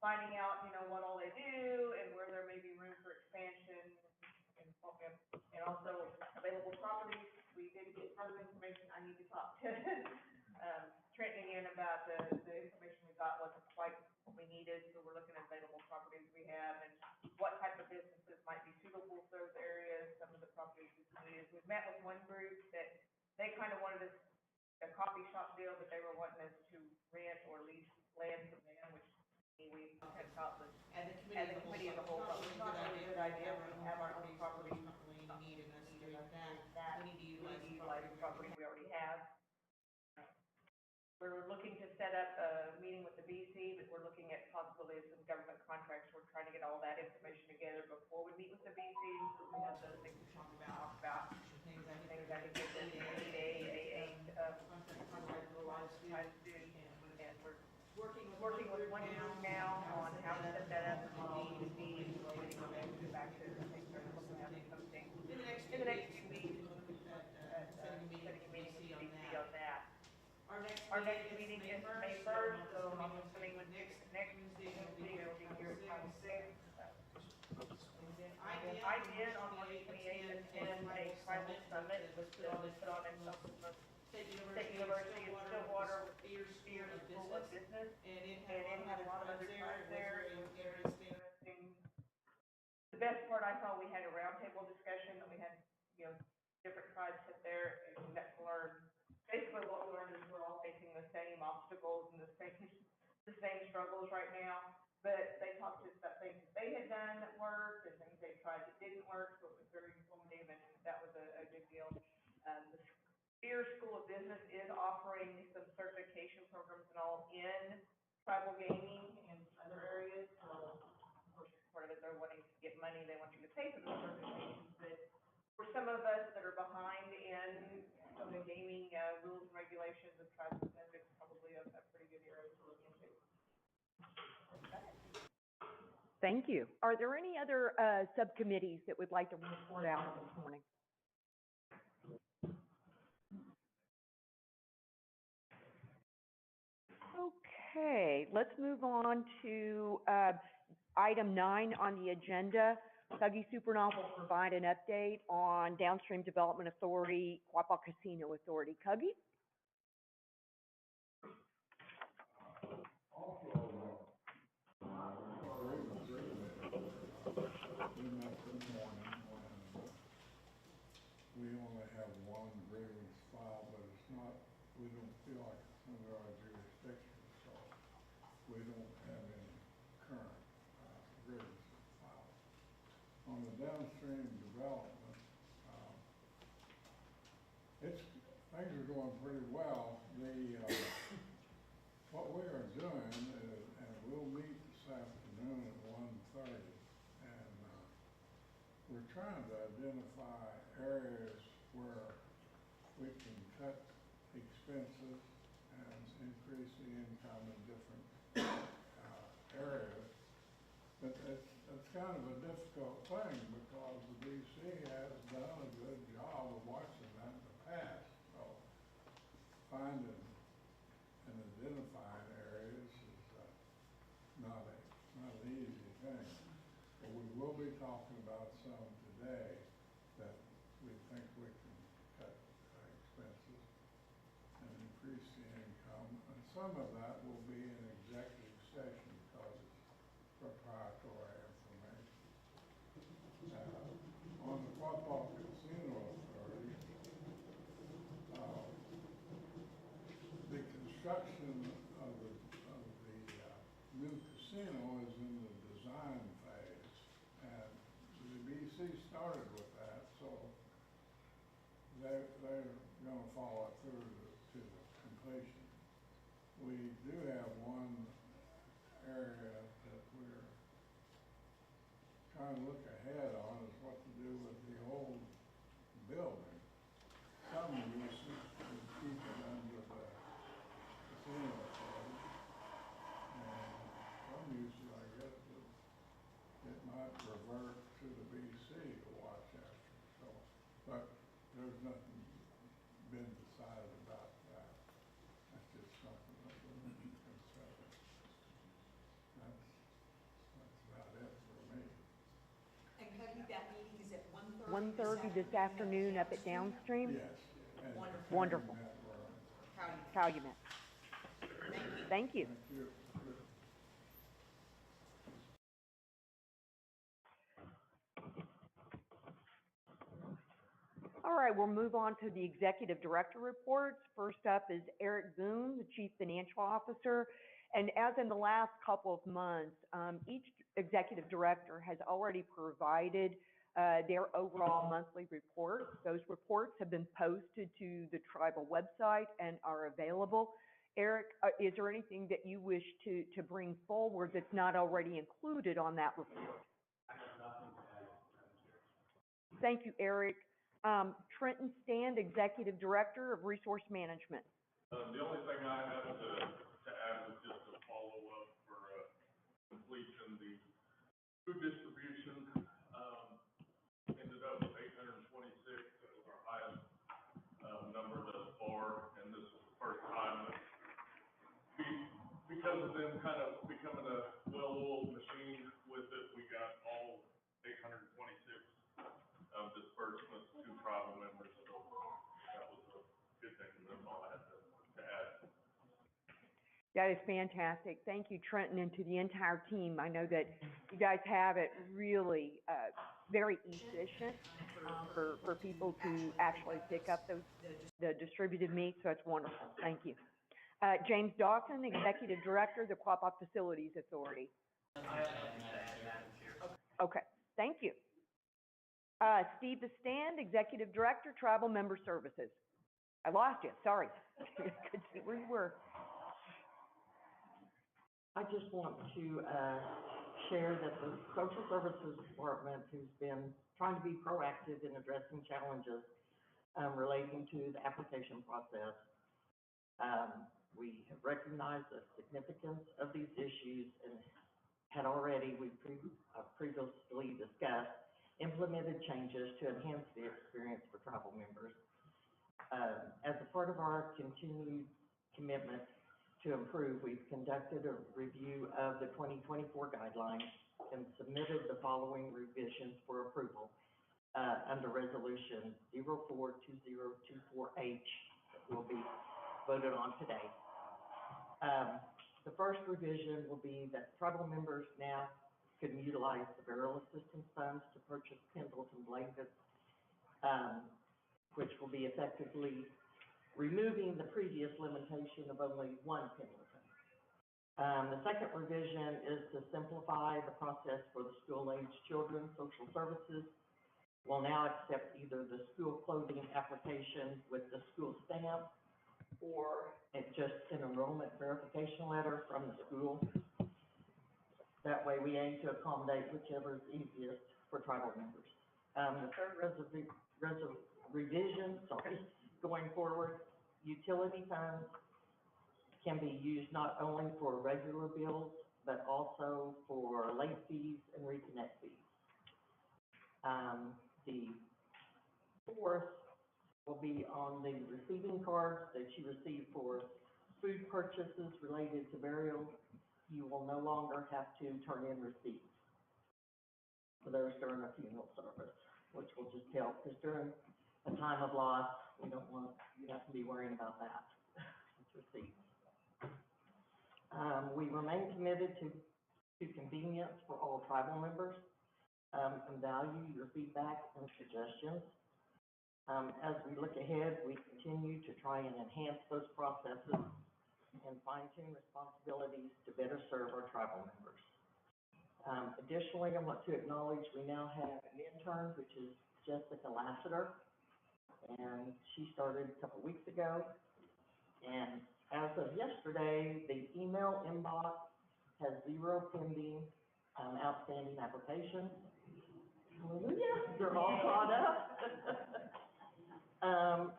finding out, what all they do and where there may be room for expansion, and also available properties. We did get further information. I need to talk to Trent again about the information we got wasn't quite what we needed, so we're looking at available properties we have and what type of businesses might be suitable for those areas, some of the properties we needed. We've met with one group that they kind of wanted a coffee shop deal, but they were wanting us to rent or lease land from them, which we had thought was, And the committee as a whole, thought was not really a good idea. We have our own property. Needed us doing that. We need to utilize The property we already have. We're looking to set up a meeting with the BC, but we're looking at possibly some government contracts. We're trying to get all that information together before we meet with the BC. We have those things to talk about things I think that we need and we're working with one group now on how to set that up and the BC, waiting on them to get back to things are looking at something in the next few weeks. Setting a meeting with the BC on that. Our next meeting is May 1st, so I'm assuming with next Wednesday, we'll be here at 5:06. I did on March 28th attend a tribal summit, it was put on in State University in Stillwater with Spears School of Business, and it had a lot of other tribes there. It was very interesting. The best part I saw, we had a roundtable discussion, and we had, different tribes sit there and got to learn. Basically, what we learned is we're all facing the same obstacles and the same struggles right now. But they talked to us about things that they had done that worked and things they tried that didn't work. So it was very informative, and that was a good deal. The Spears School of Business is offering some certification programs and all in tribal gaming in other areas, so, of course, part of it, they're wanting to get money, they want you to pay for the certifications, but for some of us that are behind in some of the gaming, rules and regulations of tribal stuff, it's probably a pretty good area to look into. Thank you. Are there any other, subcommittees that would like to report out this morning? Okay, let's move on to, item 9 on the agenda. Cuggy Supernaut will provide an update on Downstream Development Authority, Quapaw Casino Authority. Cuggy? We met this morning, and we only have one grievance filed, but it's not, we don't feel like it's under our jurisdiction, so we don't have any current grievances filed. On the downstream development, things are going pretty well. What we are doing is, and we'll meet this afternoon at 1:30, and we're trying to identify areas where we can cut expenses and increase the income in different areas. But it's kind of a difficult thing because the DC has done a good job of watching that in the past. So finding and identifying areas is not an easy thing. But we will be talking about some today that we think we can cut expenses and increase the income. And some of that will be in executive session because it's proprietary information. On the Quapaw Casino Authority, the construction of the new casino is in the design phase, and the BC started with that, so they're going to follow through to the completion. We do have one area that we're trying to look ahead on, is what to do with the old building. Some uses would keep it under the casino authority, and some uses, I guess, it might revert to the BC to watch after. So, but there's nothing been decided about that. That's just something that we're considering. That's about it for me. And Peggy, that meeting is at 1:30? 1:30 this afternoon up at Downstream? Yes. Wonderful. Wonderful. Calumet. Thank you. Thank you. All right, we'll move on to the executive director reports. First up is Eric Boone, the chief financial officer. And as in the last couple of months, each executive director has already provided their overall monthly reports. Those reports have been posted to the tribal website and are available. Eric, is there anything that you wish to bring forward that's not already included on that report? I have nothing to add. Thank you, Eric. Trenton Stand, Executive Director of Resource Management. The only thing I have to add is just a follow-up for completion. The food distribution ended up with 826. That was our highest number thus far, and this is the first time that because of them kind of becoming a well-oiled machine with it, we got all 826 disbursements to tribal members, so that was a good thing, and that's all I had to add. That is fantastic. Thank you, Trenton, and to the entire team. I know that you guys have it really very efficient for people to actually pick up the distributed meat, so it's wonderful. Thank you. James Dawson, Executive Director of the Quapaw Facilities Authority. Okay, thank you. Steve Stand, Executive Director, Tribal Member Services. I lost you, sorry. Could see where you were. I just want to, share that the Social Services Department, who's been trying to be proactive in addressing challenges, relating to the application process, we have recognized the significance of these issues and had already, previously discussed, implemented changes to enhance the experience for tribal members. As a part of our continued commitment to improve, we've conducted a review of the 2024 guidelines and submitted the following revisions for approval under Resolution 042024H that will be voted on today. The first revision will be that tribal members now can utilize the burial assistance funds to purchase Pendleton and blankets, which will be effectively removing the previous limitation of only one Pendleton. The second revision is to simplify the process for the school-aged children. Social Services will now accept either the school clothing application with the school stamp or just an enrollment verification letter from the school. That way we aim to accommodate whichever is easiest for tribal members. The third revision, going forward, utility funds can be used not only for regular bills, but also for late fees and reconnect fees. The fourth will be on the receiving cards that you receive for food purchases related to burial. You will no longer have to turn in receipts for those during a funeral service, which will just help, because during a time of loss, we don't want you to have to be worrying about that with receipts. We remain committed to convenience for all tribal members, and value your feedback and suggestions. As we look ahead, we continue to try and enhance those processes and fine-tune responsibilities to better serve our tribal members. Additionally, I want to acknowledge we now have an intern, which is Jessica Lassiter, and she started a couple weeks ago. And as of yesterday, the email inbox has 0 pending outstanding applications. Hallelujah, they're all caught up.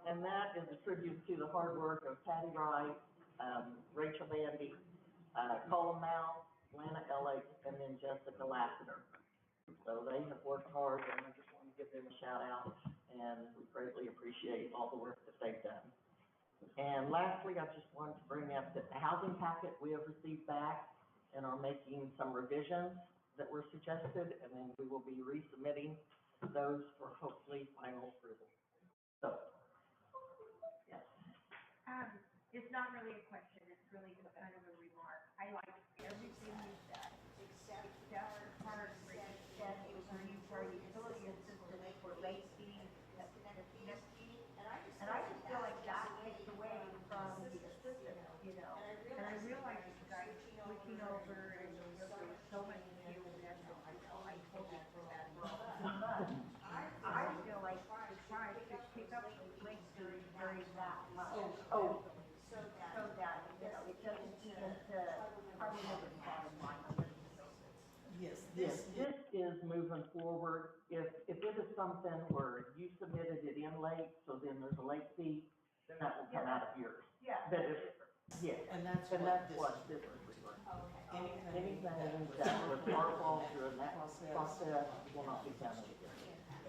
And that is attributed to the hard work of Patty Wright, Rachel Bandy, Colin Mouse, Lana Ellick, and then Jessica Lassiter. So they have worked hard, and I just want to give them a shout out, and we greatly appreciate all the work that they've done. And lastly, I just wanted to bring up that the housing packet we have received back and are making some revisions that were suggested, and then we will be resubmitting those for hopefully final approval. So, yes. It's not really a question, it's really just kind of a remark. I like everything you said, except the part where you said it was used for utility assistance for late fees, and I just feel like that takes away from the assistance, you know. And I realize you guys switching over and there was so much new and that's all I know, I totally feel that. But I feel like the tribe should pick up the slates during that month. So that, you know, it doesn't seem to probably never the bottom line of it. Yes, this is moving forward. If it is something where you submitted it in late, so then there's a late fee, then that will come out of yours. Yeah. But yes, and that's what this is referring to. Anything that was our fault during that process will not be counted again.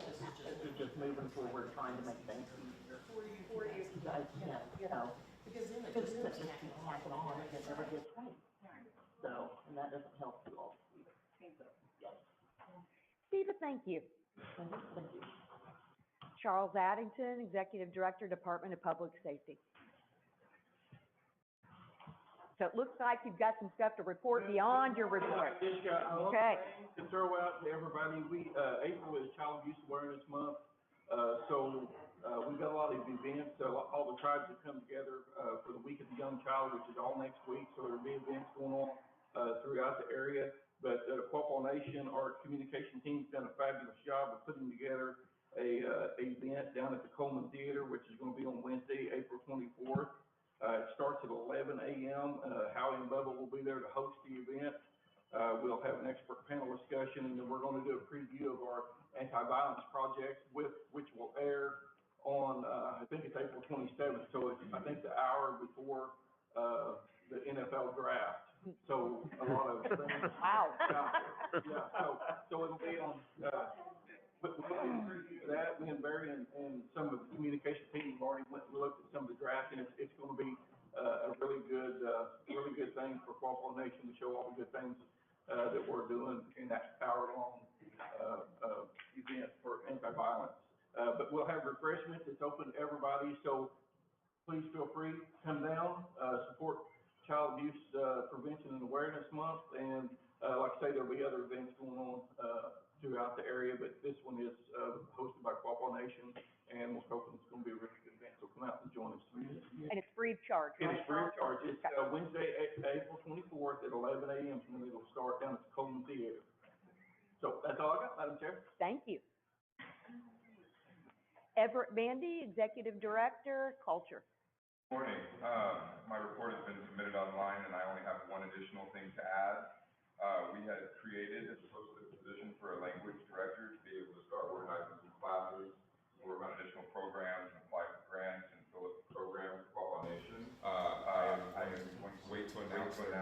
This is just moving forward, trying to make things easier for you guys, you know, because then it just keeps hacking on and it never gets right. So, and that doesn't help you all either. So, yes. Steva, thank you. Thank you. Charles Addington, Executive Director, Department of Public Safety. So it looks like you've got some stuff to report beyond your report. I just got one Okay. thing to throw out to everybody. April is Child Abuse Awareness Month. So we've got a lot of events. All the tribes have come together for the Week of the Young Child, which is all next week. So there'll be events going on throughout the area. But Quapaw Nation, our communication team's done a fabulous job of putting together a event down at the Coleman Theater, which is going to be on Wednesday, April 24th. It starts at 11 a.m. Howie and Bubba will be there to host the event. review of our anti-violence projects, which will air on, I think it's April 27th, so it's, I think, the hour before, the NFL draft. So a lot of things. Wow. So it'll be on, but we'll preview that. Me and Barry and some of the communication team have already went and looked at some of the draft, and it's going to be a really good thing for Quapaw Nation to show all the good things that we're doing in that hour-long event for anti-violence. But we'll have refreshments. It's open to everybody, so please feel free to come down, support Child Abuse Prevention and Awareness Month, and like I say, there'll be other events going on throughout the area, but this one is hosted by Quapaw Nation, and we're hoping it's going to be a really good event, so come out and join us. And it's free of charge, It right? is free of charge. It's Wednesday, April 24th at 11 a.m. when it'll start down at the Coleman Theater. So that's all I got, Madam Chair. Thank you. Everett Bandy, Executive Director, Culture. Morning. My report has been submitted online, and I only have one additional thing to add. We had created and posted a position for a language director to be able to start organizing some classes, work on additional programs, and apply for grants and fill up programs for Quapaw Nation. I am going to wait to announce their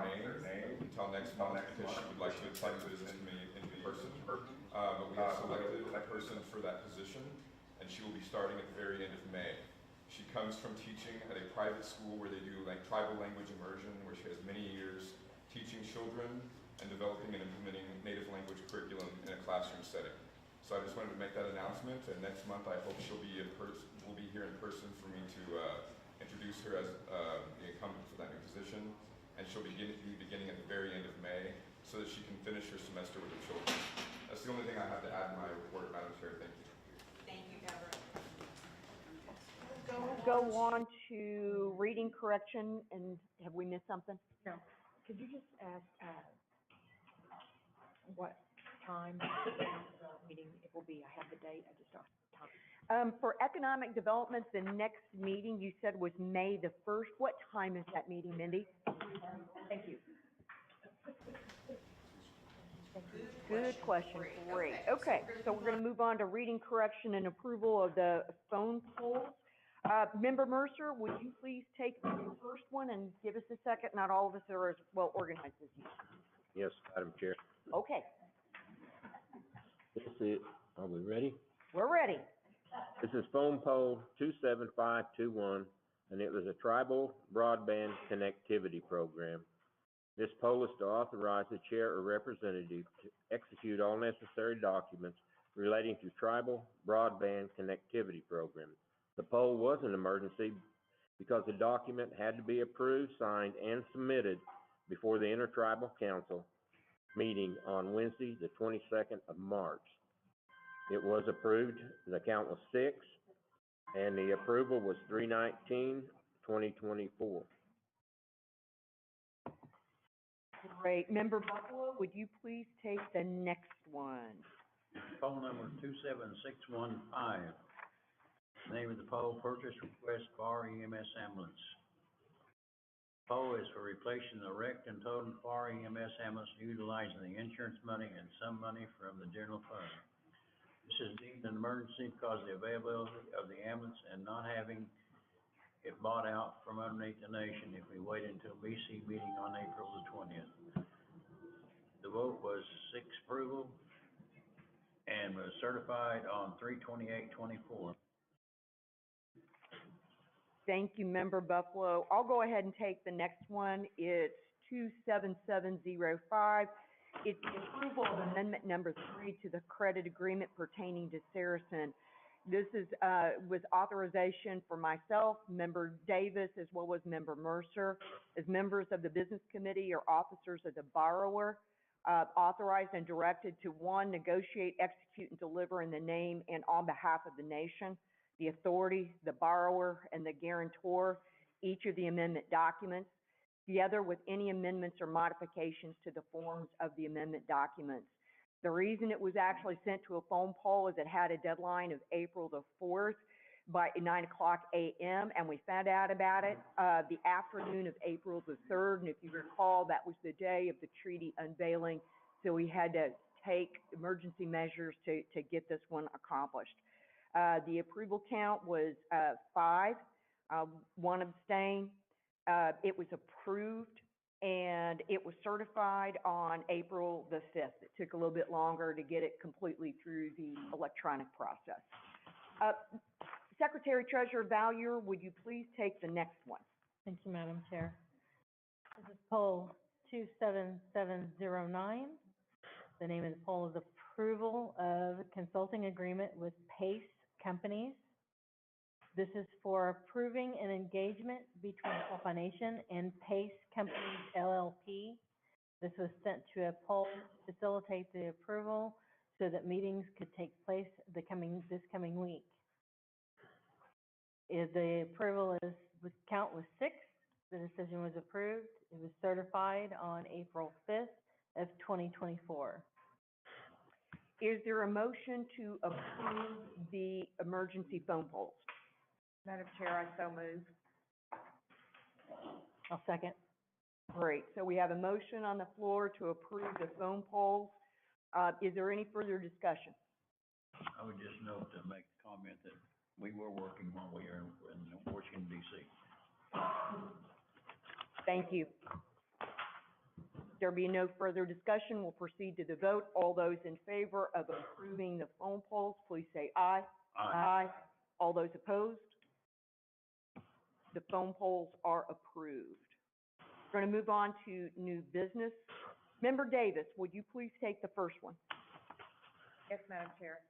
name until next month because she would like to attend the business committee in person. But we have selected a person for that position, and she will be starting at the very end of May. She comes from teaching at a private school where they do like tribal language immersion, where she has many years teaching children and developing and implementing native language curriculum in a classroom setting. So I just wanted to make that announcement, and next month I hope she'll be will be here in person for me to introduce her as the incumbent for that new position, and she'll be beginning at the very end of May so that she can finish her semester with her children. That's the only thing I have to add in my report, Madam Chair. Thank you. Thank you, Everett. Go on to reading correction, and have we missed something? No. Could you just ask, what time the meeting it will be? I have the date, I just don't have time. For economic development, the next meeting you said was May the 1st. What time is that meeting, Mindy? Thank you. Good question. Great. Okay, so we're going to move on to reading correction and approval of the phone polls. Member Mercer, would you please take the first one and give us a second? Not all of us are as well organized as you. Yes, Madam Chair. Okay, This is, are we ready? we're ready. This is phone poll 27521, and it was a tribal broadband connectivity program. This poll is to authorize the chair or representative to execute all necessary documents relating to tribal broadband connectivity program. The poll was an emergency because the document had to be approved, signed, and submitted before the Intertribal Council meeting on Wednesday, the 22nd of March. It was approved, the count was 6, and the approval was 3/19/2024. Great. Member Buffalo, would you please take the next one? Poll number 27615. Name of the poll, purchase request for EMS ambulance. Poll is for replacing the wrecked and totaled FAR EMS ambulance utilizing the insurance money and some money from the general fund. This is deemed an emergency because of the availability of the ambulance and not having it bought out from underneath the nation if we wait until BC meeting on April the 20th. The vote was 6 approval and was certified on 3/28/24. Thank you, Member Buffalo. I'll go ahead and take the next one. It's 27705. It's the approval of amendment number 3 to the credit agreement pertaining to Saracen. This is, was authorization for myself, Member Davis, as well as Member Mercer, as members of the business committee or officers of the borrower, authorized and directed to, 1, negotiate, execute, and deliver in the name and on behalf of the nation, the authority, the borrower, and the guarantor, each of the amendment documents, together with any amendments or modifications to the forms of the amendment documents. The reason it was actually sent to a phone poll is it had a deadline of April the 4th by 9:00 a.m., and we found out about it the afternoon of April the 3rd, and if you recall, that was the day of the treaty unveiling, so we had to take emergency measures to get this one accomplished. The approval count was 5, 1 abstain. It was approved and it was certified on April the 5th. It took a little bit longer to get it completely through the electronic process. Secretary Treasurer Valier, would you please take the next one? Thank you, Madam Chair. This is poll 27709. The name of the poll is approval of consulting agreement with PACE Companies. This is for approving an engagement between Quapaw Nation and PACE Companies LLP. This was sent to a poll to facilitate the approval so that meetings could take place this coming week. The approval is, the count was 6. The decision was approved. It was certified on April 5th of 2024. Is there a motion to approve the emergency phone polls? Madam Chair, I so move. I'll second. Great. So we have a motion on the floor to approve the phone polls. Is there any further discussion? I would just note to make the comment that we were working while we were in Washington, D.C. Thank you. There be no further discussion, we'll proceed to the vote. All those in favor of approving the phone polls, please say aye. Aye. All those opposed? The phone polls are approved. We're going to move on to new business. Member Davis, would you please take the first one? Yes, Madam Chair.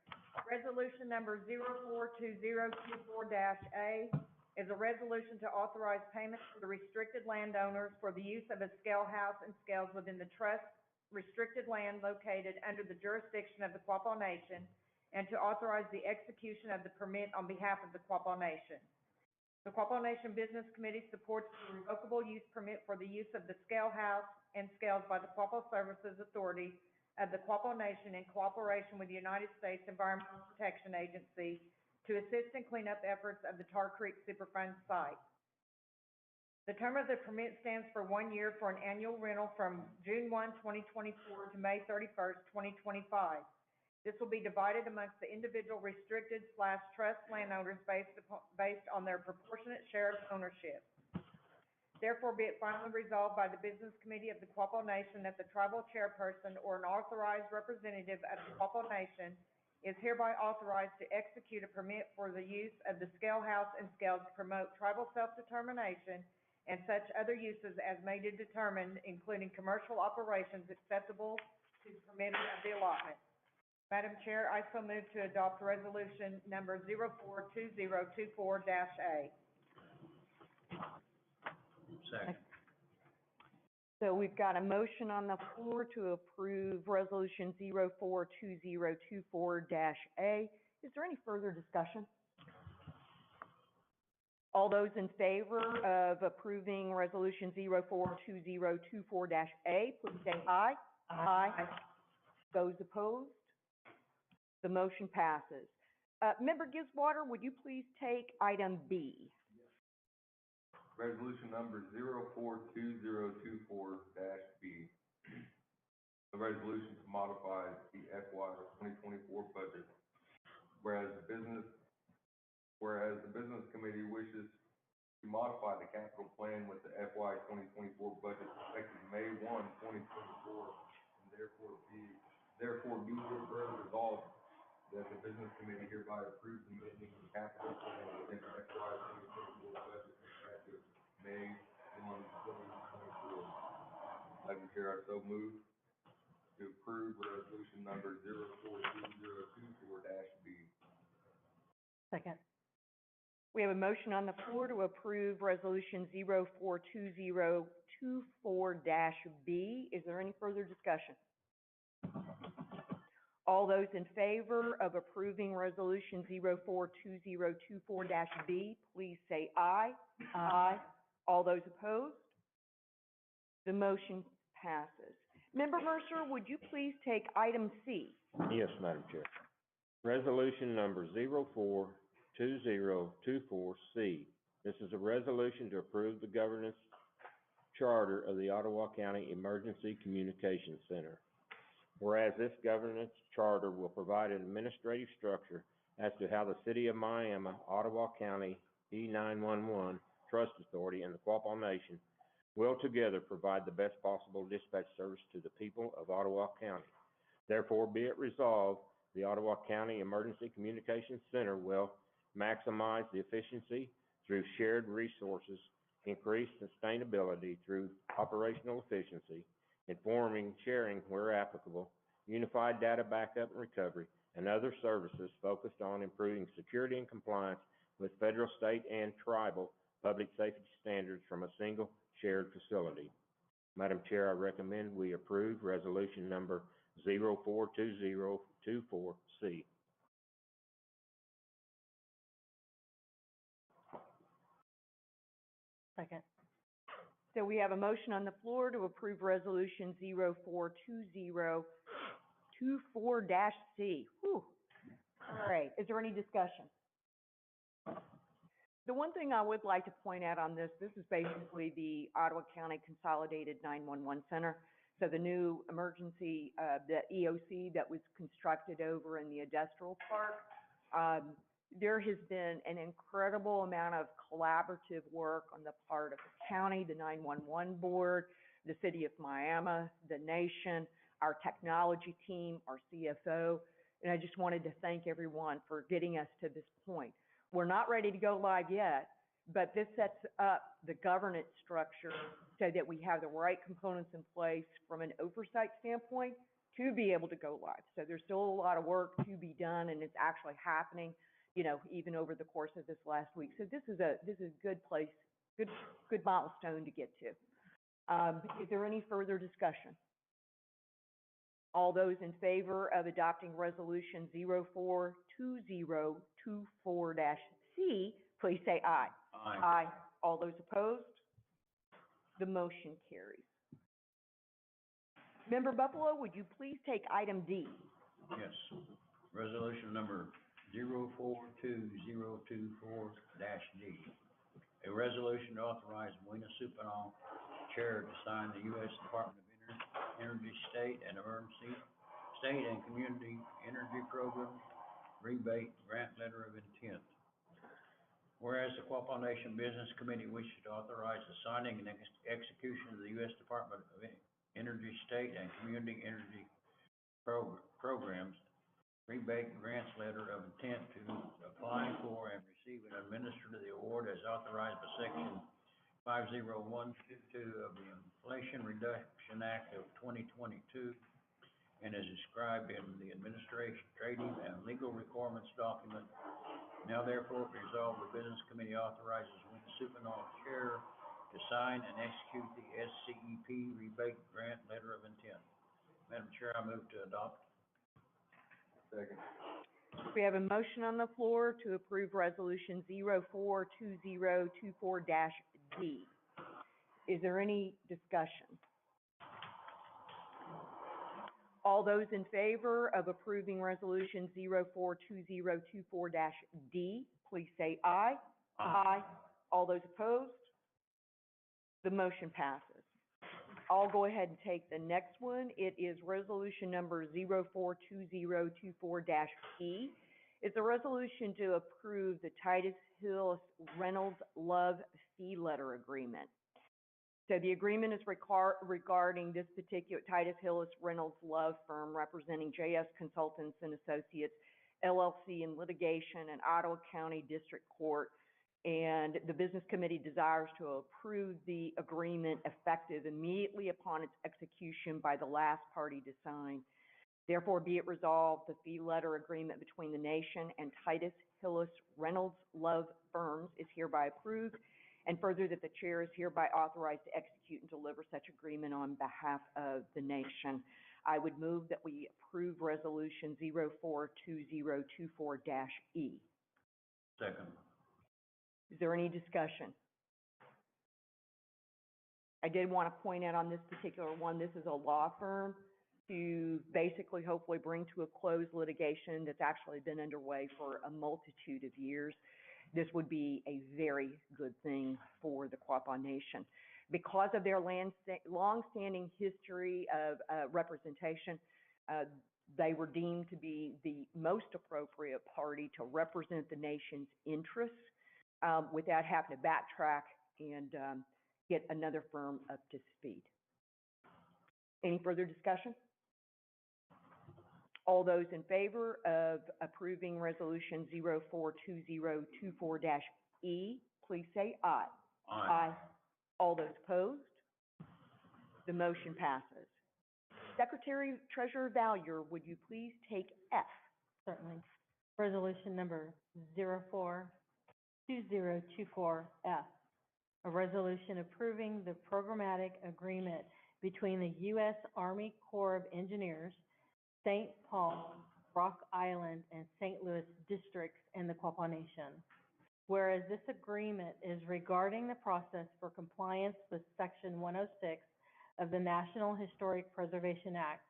Resolution number 042024-A is a resolution to authorize payments to the restricted landowners for the use of a scale house and scales within the trust restricted land located under the jurisdiction of the Quapaw Nation, and to authorize the execution of the permit on behalf of the Quapaw Nation. The Quapaw Nation Business Committee supports the revocable use permit for the use of the scale house and scales by the Quapaw Services Authority of the Quapaw Nation in cooperation with the United States Environmental Protection Agency to assist in cleanup efforts of the Tar Creek Superfund site. The term of the permit stands for 1 year for an annual rental from June 1, 2024 to May 31st, 2025. This will be divided amongst the individual restricted/trust landowners based on their proportionate share of ownership. Therefore, be it finally resolved by the Business Committee of the Quapaw Nation that the tribal chairperson or an authorized representative of the Quapaw Nation is hereby authorized to execute a permit for the use of the scale house and scales to promote tribal self-determination and such other uses as may be determined, including commercial operations acceptable to the permitter of the allotment. Madam Chair, I so move to adopt resolution number 042024-A. Second. So we've got a motion on the floor to approve resolution 042024-A. Is there any further discussion? All those in favor of approving resolution 042024-A, please say aye. Aye. Those opposed? The motion passes. Member Giswater, would you please take item B? Resolution number 042024-B. A resolution to modify the FY 2024 budget. Whereas the business committee wishes to modify the capital plan with the FY 2024 budget effective May 1, 2024, and therefore be further resolved that the business committee hereby approves amending the capital plan within the FY 2024 budget effective May 1, 2024. Madam Chair, I so move to approve resolution number 042024-B. Second. We have a motion on the floor to approve resolution 042024-B. Is there any further discussion? All those in favor of approving resolution 042024-B, please say aye. Aye. All those opposed? The motion passes. Member Mercer, would you please take item C? Yes, Madam Chair. Resolution number 042024-C. This is a resolution to approve the governance charter of the Ottawa County Emergency Communications Center. Whereas this governance charter will provide an administrative structure as to how the City of Miami, Ottawa County, E911 Trust Authority, and the Quapaw Nation will together provide the best possible dispatch service to the people of Ottawa County. Therefore, be it resolved, the Ottawa County Emergency Communications Center will maximize the efficiency through shared resources, increase sustainability through operational efficiency, informing, sharing where applicable, unified data backup and recovery, and other services focused on improving security and compliance with federal, state, and tribal public safety standards from a single shared facility. Madam Chair, I recommend we approve resolution number 042024C. Second. So we have a motion on the floor to approve resolution 042024-C. Whew. All right, is there any discussion? The one thing I would like to point out on this is basically the Ottawa County Consolidated 911 Center. So the new emergency, the EOC that was constructed over in the industrial park. There has been an incredible amount of collaborative work on the part of the county, the 911 board, the City of Miami, the nation, our technology team, our CFO, and I just wanted to thank everyone for getting us to this point. We're not ready to go live yet, but this sets up the governance structure so that we have the right components in place from an oversight standpoint to be able to go live. So there's still a lot of work to be done, and it's actually happening, you know, even over the course of this last week. So this is a good place, good milestone to get to. Is there any further discussion? All those in favor of adopting resolution 042024-C, please say aye. Aye. Aye. All those opposed? The motion carries. Member Buffalo, would you please take item D? Yes. Resolution number 042024-D. A resolution to authorize Wina Supinall, Chair, to sign the U.S. Department of Energy State and Community Energy Program Rebate Grant Letter of Intent. Whereas the Quapaw Nation Business Committee wishes to authorize the signing and execution of the U.S. Department of Energy State and Community Energy Programs Rebate Grants Letter of Intent to apply for and receive and administer the award as authorized by Section 50122 of the Inflation Reduction Act of 2022 and as described in the Administration, Trading, and Legal Requirements document. Now therefore resolved, the Business Committee authorizes Wina Supinall, Chair, to sign and execute the SCEP Rebate Grant Letter of Intent. Madam Chair, I move to adopt. Second. We have a motion on the floor to approve resolution 042024-D. Is there any discussion? All those in favor of approving resolution 042024-D, please say aye. Aye. All those opposed? The motion passes. I'll go ahead and take the next one. It is resolution number 042024-E. It's a resolution to approve the Titus Hills Reynolds Love Fee Letter Agreement. So the agreement is regarding this particular Titus Hills Reynolds Love firm representing JS Consultants and Associates, LLC in litigation in Ottawa County District Court. And the Business Committee desires to approve the agreement effective immediately upon its execution by the last party to sign. Therefore, be it resolved, the fee letter agreement between the nation and Titus Hillis Reynolds Love firms is hereby approved, and further that the chair is hereby authorized to execute and deliver such agreement on behalf of the nation. I would move that we approve resolution 042024-E. Second. Is there any discussion? I did want to point out on this particular one, this is a law firm to basically hopefully bring to a close litigation that's actually been underway for a multitude of years. This would be a very good thing for the Quapaw Nation. Because of their long-standing history of representation, They were deemed to be the most appropriate party to represent the nation's interests without having to backtrack and get another firm up to speed. Any further discussion? All those in favor of approving Resolution 042024-E, please say aye. Aye. All those opposed? The motion passes. Secretary Treasurer Valier, would you please take F? Certainly. Resolution number 042024F, a resolution approving the programmatic agreement between the U.S. Army Corps of Engineers, St. Paul, Rock Island, and St. Louis districts and the Quapaw Nation. Whereas this agreement is regarding the process for compliance with Section 106 of the National Historic Preservation Act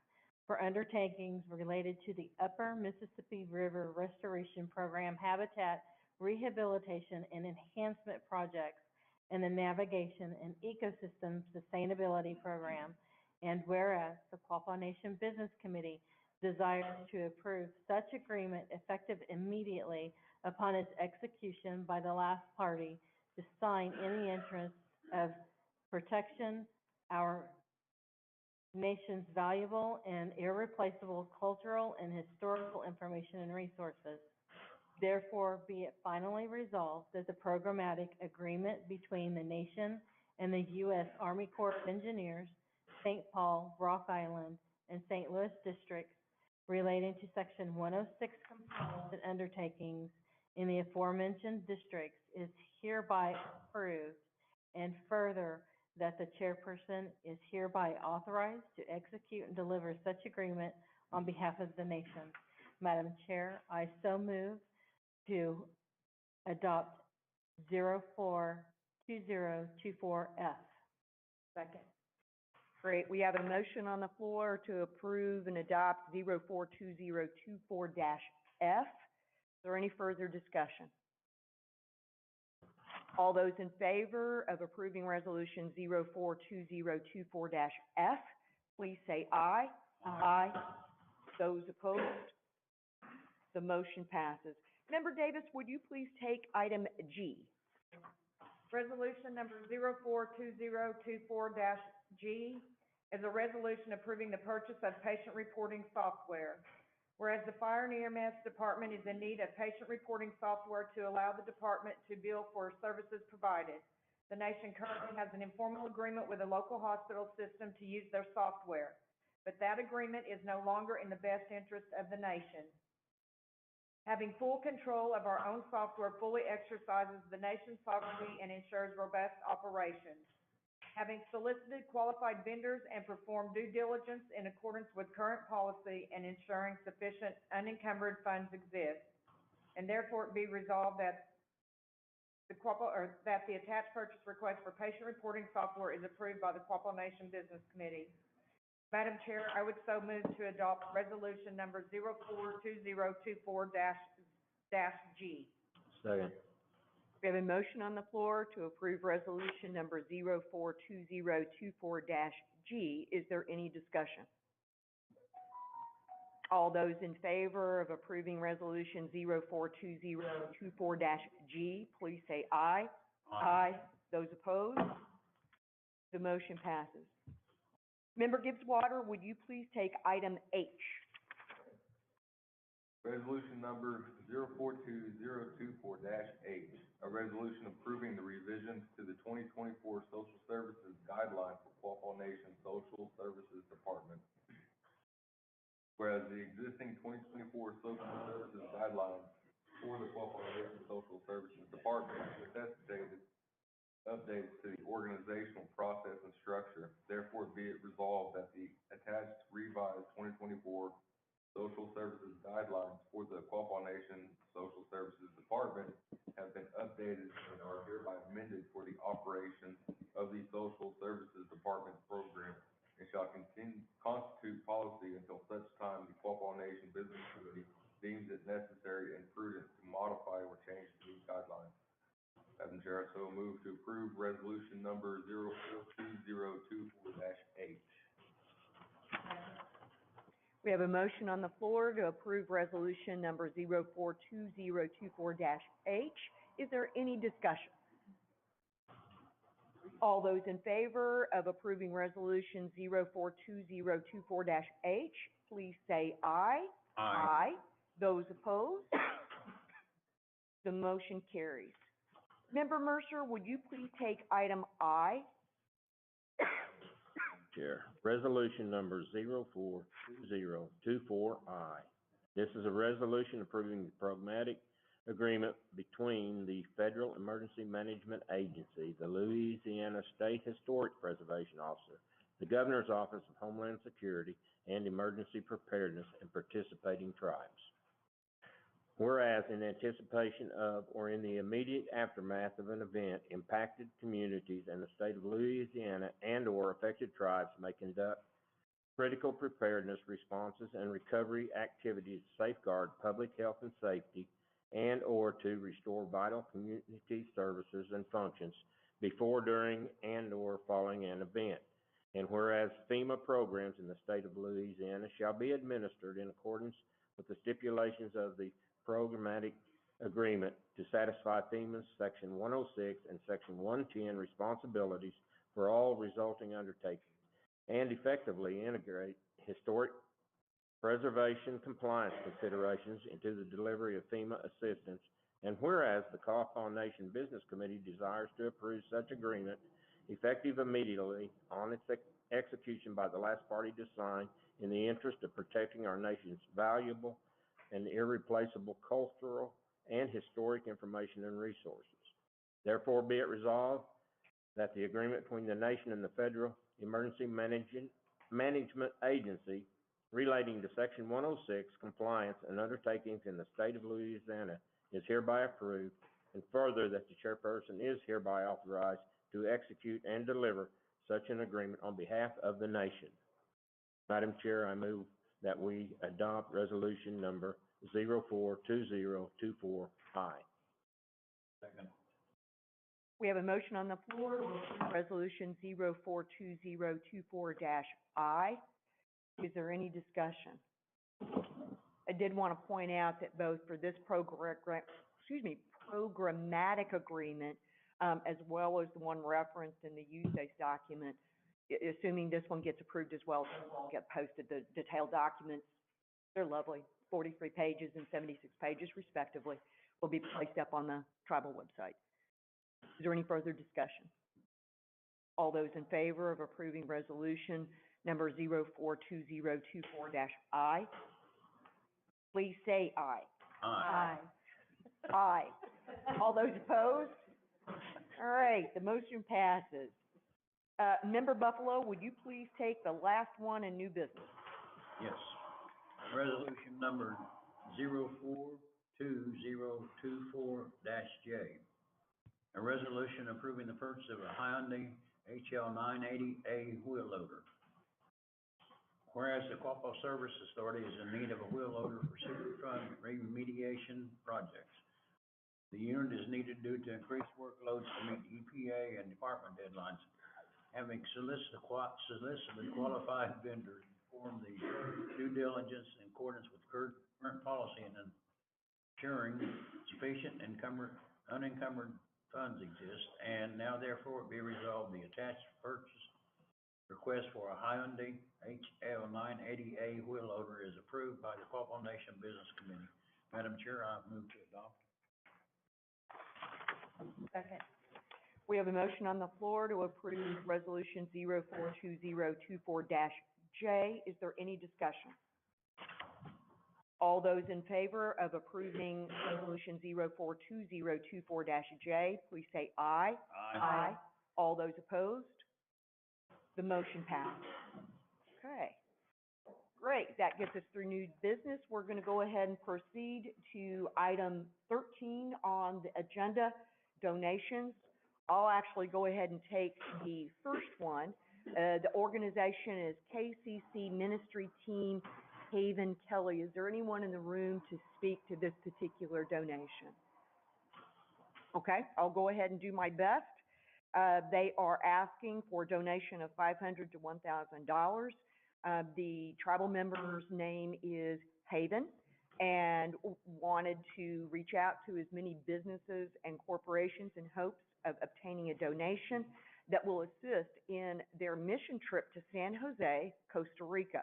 for undertakings related to the Upper Mississippi River Restoration Program Habitat Rehabilitation and Enhancement Projects and the Navigation and Ecosystem Sustainability Program, and whereas the Quapaw Nation Business Committee desires to approve such agreement effective immediately upon its execution by the last party to sign in the interest of protection our nation's valuable and irreplaceable cultural and historical information and resources. Therefore, be it finally resolved that the programmatic agreement between the nation and the U.S. Army Corps of Engineers, St. Paul, Rock Island, and St. Louis districts relating to Section 106 components and undertakings in the aforementioned districts is hereby approved, and further, that the chairperson is hereby authorized to execute and deliver such agreement on behalf of the nation. Madam Chair, I so move to adopt 042024F. Second. Great. We have a motion on the floor to approve and adopt 042024-F. Is there any further discussion? All those in favor of approving Resolution 042024-F, please say aye. Aye. Those opposed? The motion passes. Member Davis, would you please take item G? Resolution number 042024-G is a resolution approving the purchase of patient reporting software. Whereas the Fire and EMS Department is in need of patient reporting software to allow the department to bill for services provided. The nation currently has an informal agreement with a local hospital system to use their software, but that agreement is no longer in the best interest of the nation. Having full control of our own software fully exercises the nation's sovereignty and ensures robust operations. Having solicited qualified vendors and performed due diligence in accordance with current policy and ensuring sufficient unencumbered funds exist, and therefore it be resolved that the attached purchase request for patient reporting software is approved by the Quapaw Nation Business Committee. Madam Chair, I would so move to adopt resolution number 042024-G. Second. We have a motion on the floor to approve resolution number 042024-G. Is there any discussion? All those in favor of approving resolution 042024-G, please say aye. Aye. Those opposed? The motion passes. Member Gibbs-Water, would you please take item H? Resolution number 042024-H, a resolution approving the revisions to the 2024 Social Services Guideline for Quapaw Nation Social Services Department. Whereas the existing 2024 Social Services Guidelines for the Quapaw Nation Social Services Department necessitated updates to the organizational process and structure. Therefore, be it resolved that the attached revised 2024 Social Services Guidelines for the Quapaw Nation Social Services Department have been updated and are hereby amended for the operation of the Social Services Department program and shall constitute policy until such time the Quapaw Nation Business Committee deems it necessary and prudent to modify or change these guidelines. Madam Chair, I so move to approve resolution number 042024-H. We We have a motion on the floor to approve resolution number 042024-H. Is there any discussion? All those in favor of approving resolution 042024-H, please say aye. Aye. Those opposed? The motion carries. Member Mercer, would you please take item I? Chair. Resolution number 042024I. This is a resolution approving the pragmatic agreement between the Federal Emergency Management Agency, the Louisiana State Historic Preservation Officer, the Governor's Office of Homeland Security, and Emergency Preparedness and participating tribes. Whereas in anticipation of or in the immediate aftermath of an event, impacted communities and the state of Louisiana and/or affected tribes may conduct critical preparedness responses and recovery activities to safeguard public health and safety and/or to restore vital community services and functions before, during, and/or following an event. And whereas FEMA programs in the state of Louisiana shall be administered in accordance with the stipulations of the programmatic agreement to satisfy FEMA's Section 106 and Section 110 responsibilities for all resulting undertakings, and effectively integrate historic preservation compliance considerations into the delivery of FEMA assistance. And whereas the Quapaw Nation Business Committee desires to approve such agreement effective immediately on its execution by the last party to sign in the interest of protecting our nation's valuable and irreplaceable cultural and historic information and resources. Therefore, be it resolved that the agreement between the nation and the Federal Emergency Management Agency relating to Section 106 compliance and undertakings in the state of Louisiana is hereby approved, and further that the chairperson is hereby authorized to execute and deliver such an agreement on behalf of the nation. Madam Chair, I move that we adopt resolution number 042024I. Second. We have a motion on the floor to approve resolution 042024-I. Is there any discussion? I did want to point out that both for this programmatic agreement, as well as the one referenced in the use-based document, assuming this one gets approved as well, it will get posted. The detailed documents, they're lovely, 43 pages and 76 pages respectively, will be placed up on the tribal website. Is there any further discussion? All those in favor of approving resolution number 042024-I, please say aye. Aye. Aye. All those opposed? All right, the motion passes. Member Buffalo, would you please take the last one in new business? Yes. Resolution number 042024-J. A resolution approving the purchase of a Hyundai HL980A wheel loader. Whereas the Quapaw Service Authority is in need of a wheel loader for superfund remediation projects. The unit is needed due to increased workloads to meet EPA and department deadlines. Having solicited qualified vendors, perform the due diligence in accordance with current policy and ensuring sufficient unencumbered funds exist, and now therefore be resolved the attached purchase request for a Hyundai HL980A wheel loader is approved by the Quapaw Nation Business Committee. Madam Chair, I move to adopt. Second. We have a motion on the floor to approve resolution 042024-J. Is there any discussion? All those in favor of approving resolution 042024-J, please say aye. Aye. All those opposed? The motion passed. Okay. Great. That gets us through new business. We're going to go ahead and proceed to item 13 on the agenda, donations. I'll actually go ahead and take the first one. The organization is KCC Ministry Team Haven Kelly. Is there anyone in the room to speak to this particular donation? Okay, I'll go ahead and do my best. They are asking for a donation of $500 to $1,000 The tribal member's name is Haven, and wanted to reach out to as many businesses and corporations in hopes of obtaining a donation that will assist in their mission trip to San Jose, Costa Rica.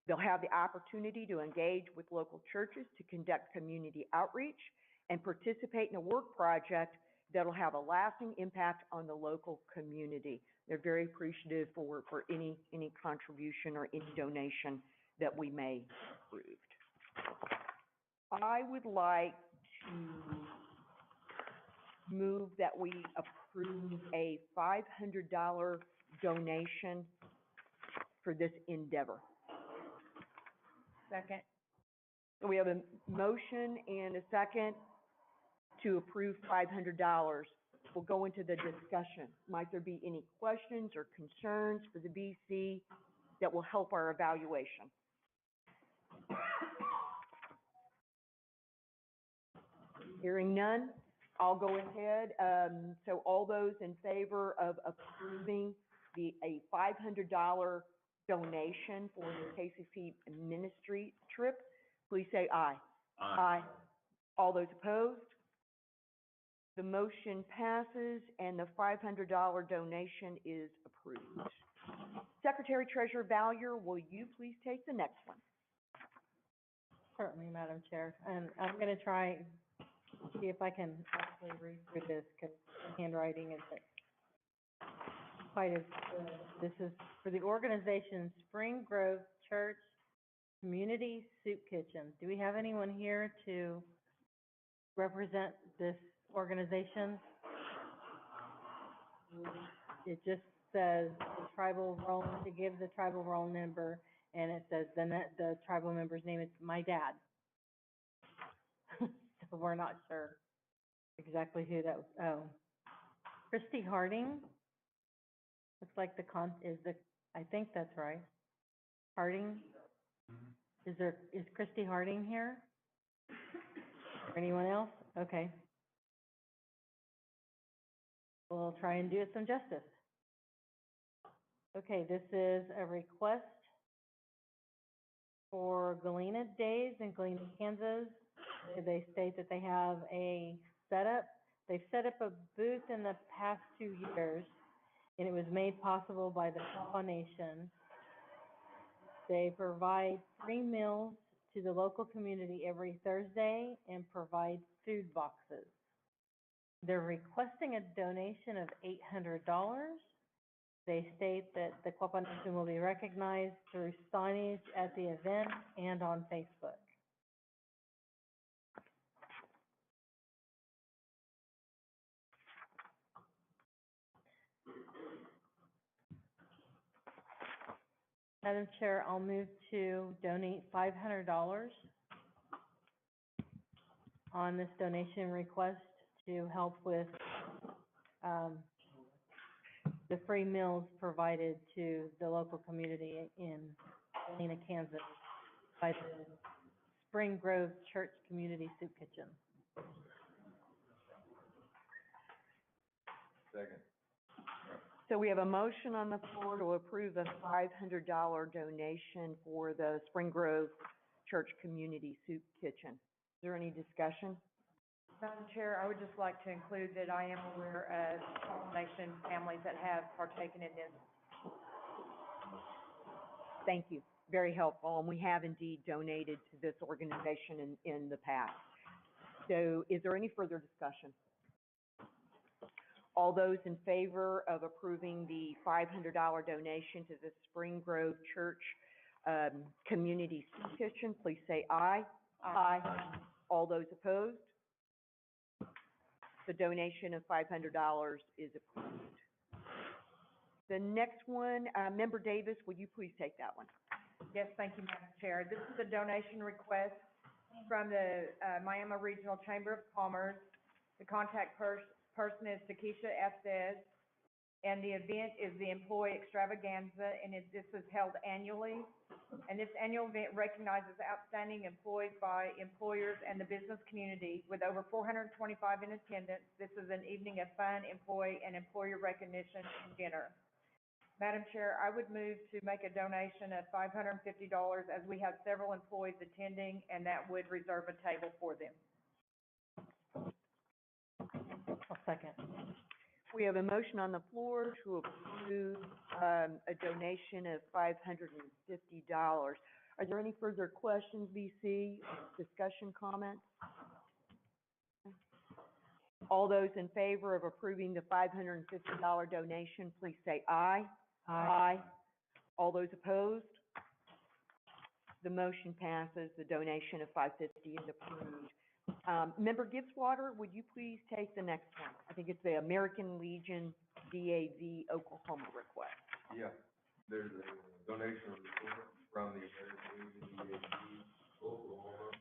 They'll have the opportunity to engage with local churches to conduct community outreach and participate in a work project that'll have a lasting impact on the local community. They're very appreciative for any contribution or any donation that we may approve. I would like to move that we approve a $500 donation for this endeavor. Second. We have a motion and a second to approve $500. We'll go into the discussion. Might there be any questions or concerns for the BC that will help our evaluation? Hearing none, I'll go ahead. So all those in favor of approving a $500 donation for the KCC ministry trip, please say aye. Aye. All those opposed? The motion passes and the $500 donation is approved. Secretary Treasurer Valier, will you please take the next one? Certainly, Madam Chair. And I'm going to try, see if I can actually read through this, because the handwriting isn't quite as good. This is for the organization Spring Grove Church Community Soup Kitchen. Do we have anyone here to represent this organization? It just says the tribal roll, to give the tribal roll number, and it says the tribal member's name is my dad. So we're not sure exactly who that was. Oh, Christy Harding. Looks like I think that's right. Harding? Is Christy Harding here? Or anyone else? Okay. We'll try and do it some justice. Okay, this is a request for Galena Days in Galena, Kansas. They state that they have a setup. They've set up a booth in the past 2 years, and it was made possible by the Quapaw Nation. They provide free meals to the local community every Thursday and provide food boxes. They're requesting a donation of $800. They state that the Quapaw Nation will be recognized through signage at the event and on Facebook. Madam Chair, I'll move to donate $500 on this donation request to help with the free meals provided to the local community in Galena, Kansas by the Spring Grove Church Community Soup Kitchen. Second. So we have a motion on the floor to approve a $500 donation for the Spring Grove Church Community Soup Kitchen. Is there any discussion? Madam Chair, I would just like to include that I am aware of Quapaw Nation families that have partaken in this. Thank you. Very helpful. And we have indeed donated to this organization in the past. So is there any further discussion? All those in favor of approving the $500 donation to the Spring Grove Church Community Soup Kitchen, please say aye. Aye. All those opposed? The donation of $500 is approved. The next one, Member Davis, will you please take that one? Yes, thank you, Madam Chair. This is a donation request from the Miami Regional Chamber of Commerce. The contact person is Takesha Estes, and the event is the Employee Extravaganza, and this is held annually. And this annual event recognizes outstanding employees by employers and the business community with over 425 in attendance. This is an evening of fun, employee and employer recognition and dinner. Madam Chair, I would move to make a donation of $550 as we have several employees attending, and that would reserve a table for them. I'll second. We have a motion on the floor to approve, a donation of $550. Are there any further questions, VC, discussion, comments? All those in favor of approving the $550 donation, please say aye. Aye. All those opposed? The motion passes. The donation of $550 is approved. Member Gibbswater, would you please take the next one? I think it's the American Legion DAV Oklahoma request. Yeah, there's a donation report from the American Legion DAV Oklahoma.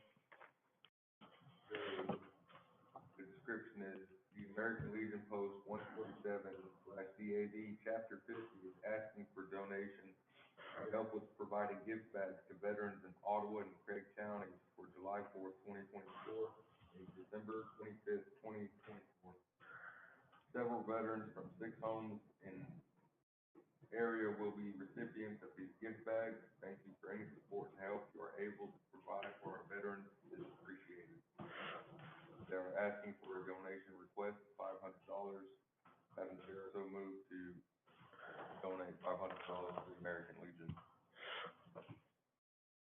The description is, the American Legion Post 147/DAV Chapter 50 is asking for donation to help with providing gift bags to veterans in Ottawa and Craig counties for July 4th, 2024 and December 25th, 2024. Several veterans from 6 homes in the area will be recipients of these gift bags. Thank you for any support and help you are able to provide for our veterans. It is appreciated. They're asking for a donation request of $500. Madam Chair, so moved to donate $500 to the American Legion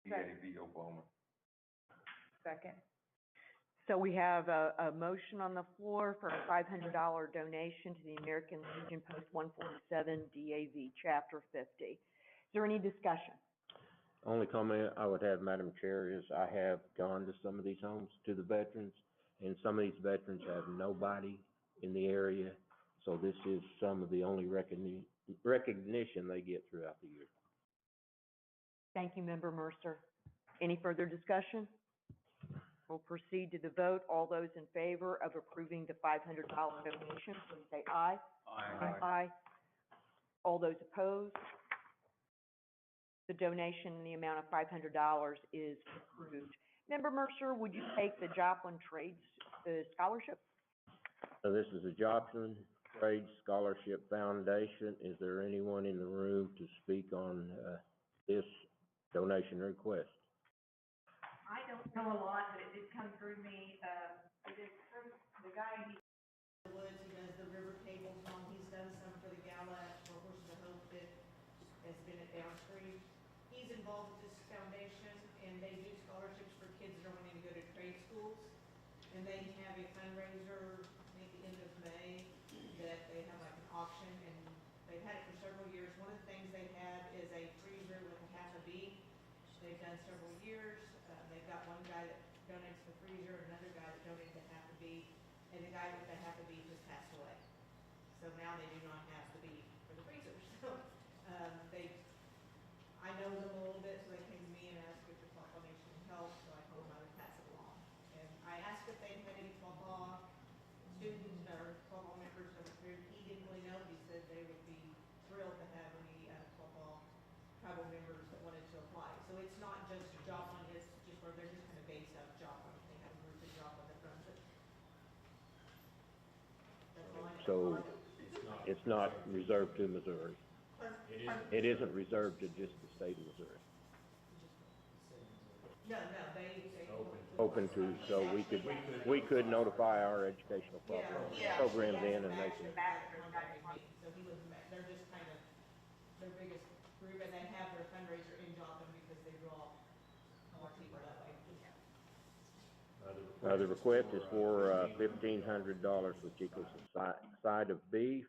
DAV Oklahoma. Second. So we have a motion on the floor for a $500 donation to the American Legion Post 147 DAV Chapter 50. Is there any discussion? Only comment I would have, Madam Chair, is I have gone to some of these homes, to the veterans, and some of these veterans have nobody in the area, so this is some of the only recognition they get throughout the year. Thank you, Member Mercer. Any further discussion? We'll proceed to the vote. All those in favor of approving the $500 donation, please say aye. Aye. Aye. All those opposed? The donation in the amount of $500 is approved. Member Mercer, would you take the Joplin Trades Scholarship? So this is a Joplin Trade Scholarship Foundation. Is there anyone in the room to speak on this donation request? I don't know a lot, but it did come through me. The guy, The Woods, he does the river tables on, he's done some for the gala for Horses of Hope that has been at Down Creek. He's involved with this foundation, and they do scholarships for kids that are wanting to go to trade schools. And they have a fundraiser, I think the end of May, that they have like an auction, and they've had it for several years. One of the things they have is a freezer with a half a beef. They've done several years. They've got one guy that donates the freezer, another guy that donates the half a beef, and the guy with the half a beef has passed away. So now they do not have the beef for the freezer. So I know them a little bit, so they came to me and asked if the Quapaw Nation help, so I told them I would pass it along. And I asked if they had any Quapaw students or Quapaw members of the group. He didn't really know, but he said they would be thrilled to have any Quapaw tribal members that wanted to apply. So it's not just Joplin, it's just where they're just kind of based out of Joplin. They have a group in Joplin that runs it. That's all I know. So it's not reserved to Missouri. It isn't reserved to just the state of Missouri. No, they. Open to, so we could notify our educational programs in and they can. So he was, they're just kind of their biggest group, and they have their fundraiser in Joplin because they draw more people that way. The request is for $1,500, which equals a side of beef.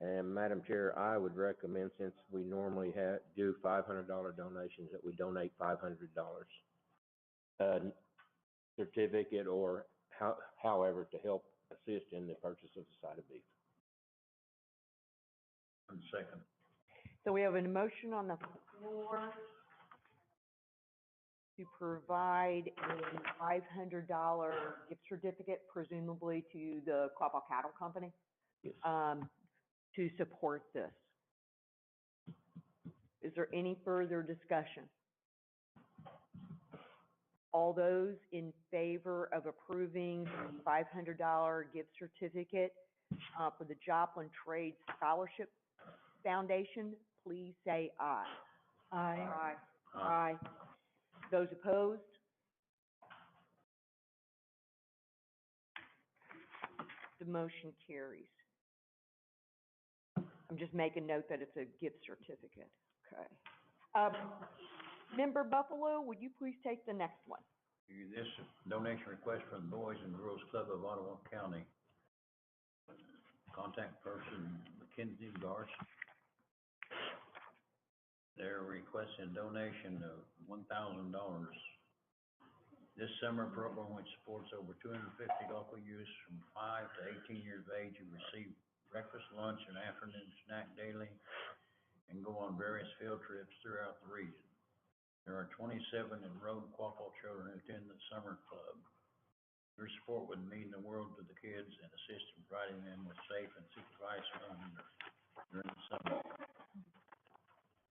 And Madam Chair, I would recommend, since we normally do $500 donations, that we donate $500 certificate or however to help assist in the purchase of a side of beef. And second. So we have an motion on the floor to provide a $500 gift certificate, presumably to the Quapaw Cattle Company. Yes. To support this. Is there any further discussion? All those in favor of approving the $500 gift certificate for the Joplin Trade Scholarship Foundation, please say aye. Aye. Aye. Those opposed? The motion carries. I'm just making note that it's a gift certificate. Okay. Member Buffalo, would you please take the next one? This donation request from the Boys and Girls Club of Ottawa County. Contact person Mackenzie Garst. They're requesting a donation of $1,000. This summer program, which supports over 250 local youths from 5 to 18 years of age who receive breakfast, lunch, and afternoon snack daily and go on various field trips throughout the region. There are 27 enrolled Quapaw children who attend the summer club. Your support would mean the world to the kids and assist in providing them with safe and supervised learning during the summer.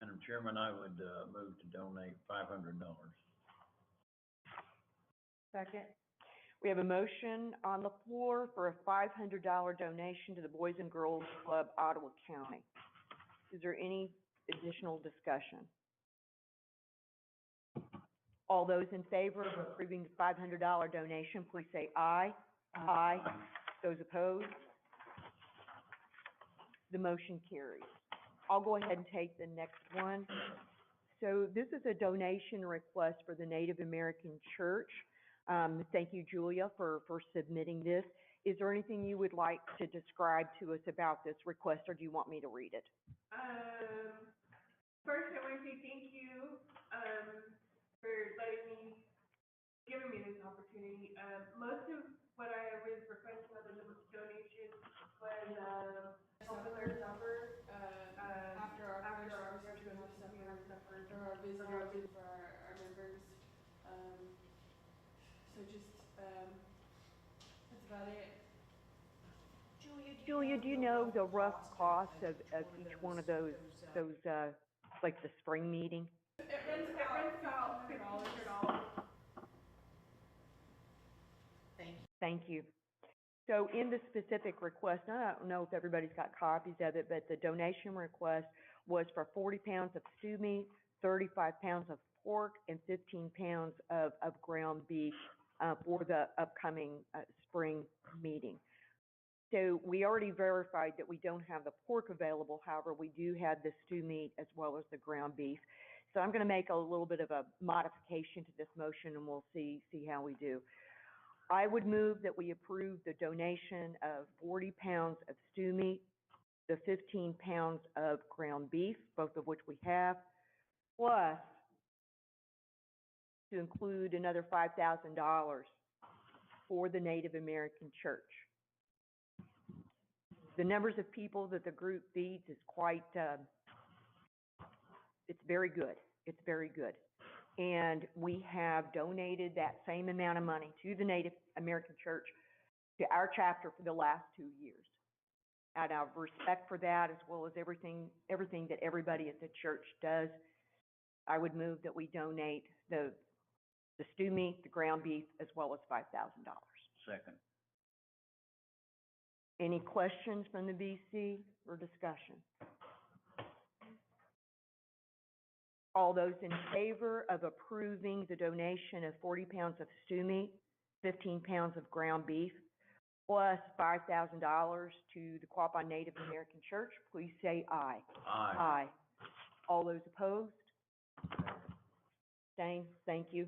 Madam Chairman, I would move to donate $500. Second. We have a motion on the floor for a $500 donation to the Boys and Girls Club, Ottawa County. Is there any additional discussion? All those in favor of approving the $500 donation, please say aye. Aye. Those opposed? The motion carries. I'll go ahead and take the next one. So this is a donation request for the Native American Church. Thank you, Julia, for submitting this. Is there anything you would like to describe to us about this request, or do you want me to read it? First, I want to say thank you, for giving me this opportunity. Most of what I was requesting of the donation was, helping our supper, after our Christmas supper, for our visitors, for our members. So just, that's about it. Julia, do you know the rough cost of each one of those, like the spring meeting? It runs about $1,500. Thank you. So in the specific request, I don't know if everybody's got copies of it, but the donation request was for 40 pounds of stew meat, 35 pounds of pork, and 15 pounds of ground beef for the upcoming spring meeting. So we already verified that we don't have the pork available. However, we do have the stew meat as well as the ground beef. So I'm going to make a little bit of a modification to this motion, and we'll see how we do. I would move that we approve the donation of 40 pounds of stew meat, the 15 pounds of ground beef, both of which we have, plus to include another $5,000 for the Native American Church. The numbers of people that the group feeds is quite, it's very good. It's very good. And we have donated that same amount of money to the Native American Church, to our chapter, for the last 2 years. Out of respect for that, as well as everything that everybody at the church does, I would move that we donate the stew meat, the ground beef, as well as $5,000. Second. Any questions from the BC or discussion? All those in favor of approving the donation of 40 pounds of stew meat, 15 pounds of ground beef, plus $5,000 to the Quapaw Native American Church, please say aye. Aye. Aye. All those opposed? Same. Thank you.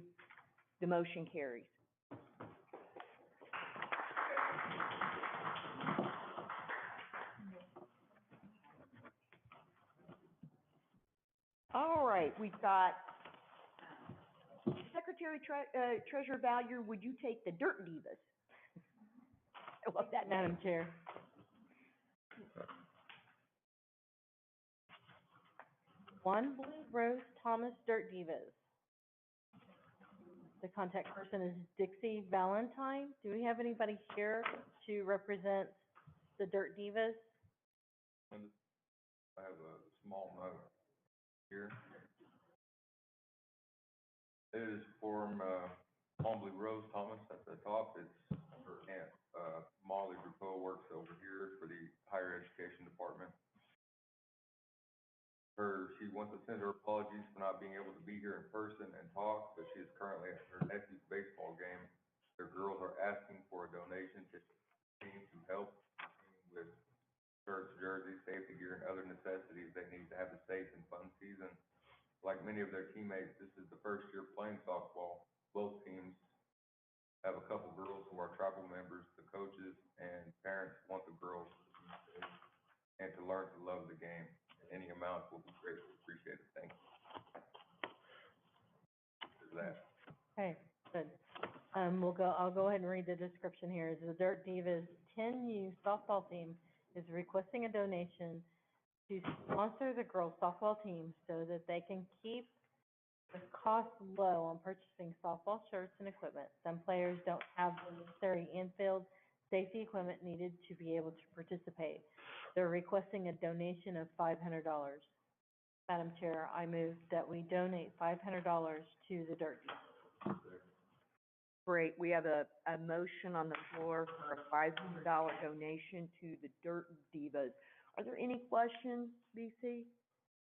The motion carries. All right, we've got Secretary Treasurer Valier, would you take the Dirt Divas? I love that, Madam Chair. One Blue Rose Thomas Dirt Divas. The contact person is Dixie Valentine. Do we have anybody here to represent the Dirt Divas? I have a small note here. It is from Blue Rose Thomas at the top. It's her aunt, Molly Rupo, works over here for the higher education department. wants to send her apologies for not being able to be here in person and talk, but she is currently at her nephew's baseball game. Their girls are asking for a donation to the team to help the team with shirts, jerseys, safety gear, and other necessities they need to have a safe and fun season. Like many of their teammates, this is the first year playing softball. Both teams have a couple girls who are tribal members. The coaches and parents want the girls to be safe and to learn to love the game. Any amount will be greatly appreciated. Thank you. Is that? Okay, good. I'll go ahead and read the description here. The Dirt Divas 10U softball team is requesting a donation to sponsor the girls softball team so that they can keep the cost low on purchasing softball shirts and equipment. Some players don't have the necessary infield safety equipment needed to be able to participate. They're requesting a donation of $500. Madam Chair, I move that we donate $500 to the Dirt Divas. Great, we have a motion on the floor for a $500 donation to the Dirt Divas. Are there any questions, BC,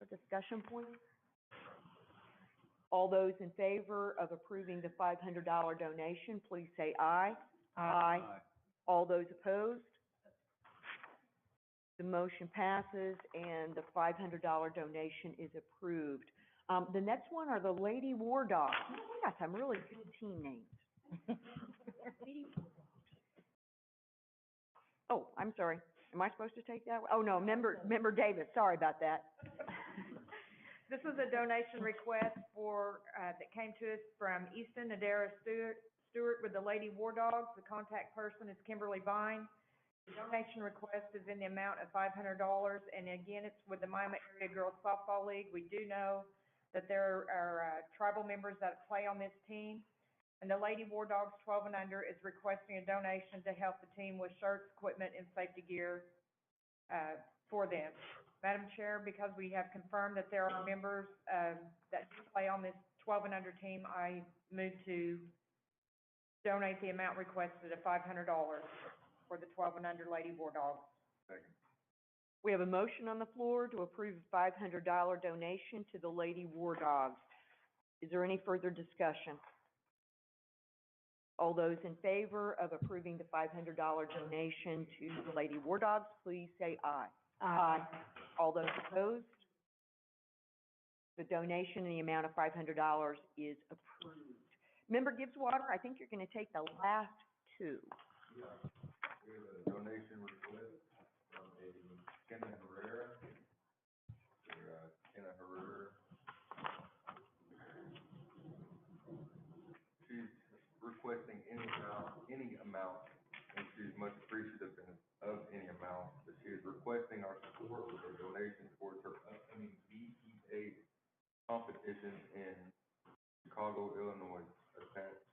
or discussion points? All those in favor of approving the $500 donation, please say aye. Aye. All those opposed? The motion passes and the $500 donation is approved. The next one are the Lady War Dogs. We got some really good team names. Oh, I'm sorry. Am I supposed to take that one? Oh, no, Member Davis, sorry about that. This was a donation request for, that came to us from Easton Adara Stewart with the Lady War Dogs. The contact person is Kimberly Vine. The donation request is in the amount of $500, and again, it's with the Miami Area Girls Softball League. We do know that there are tribal members that play on this team, and the Lady War Dogs 12 and under is requesting a donation to help the team with shirts, equipment, and safety gear for them. Madam Chair, because we have confirmed that there are members that do play on this 12 and under team, I move to donate the amount requested of $500 for the 12 and under Lady War Dogs. Second. We have a motion on the floor to approve a $500 donation to the Lady War Dogs. Is there any further discussion? All those in favor of approving the $500 donation to the Lady War Dogs, please say aye. Aye. All those opposed? The donation in the amount of $500 is approved. Member Gibbs-Water, I think you're going to take the last two. Yeah. We have a donation request from a Kenna Herrera. Kenna Herrera. She's requesting any amount, and she's much appreciative of any amount, but she is requesting our support with a donation towards her upcoming BPA competition in Chicago, Illinois. Attached.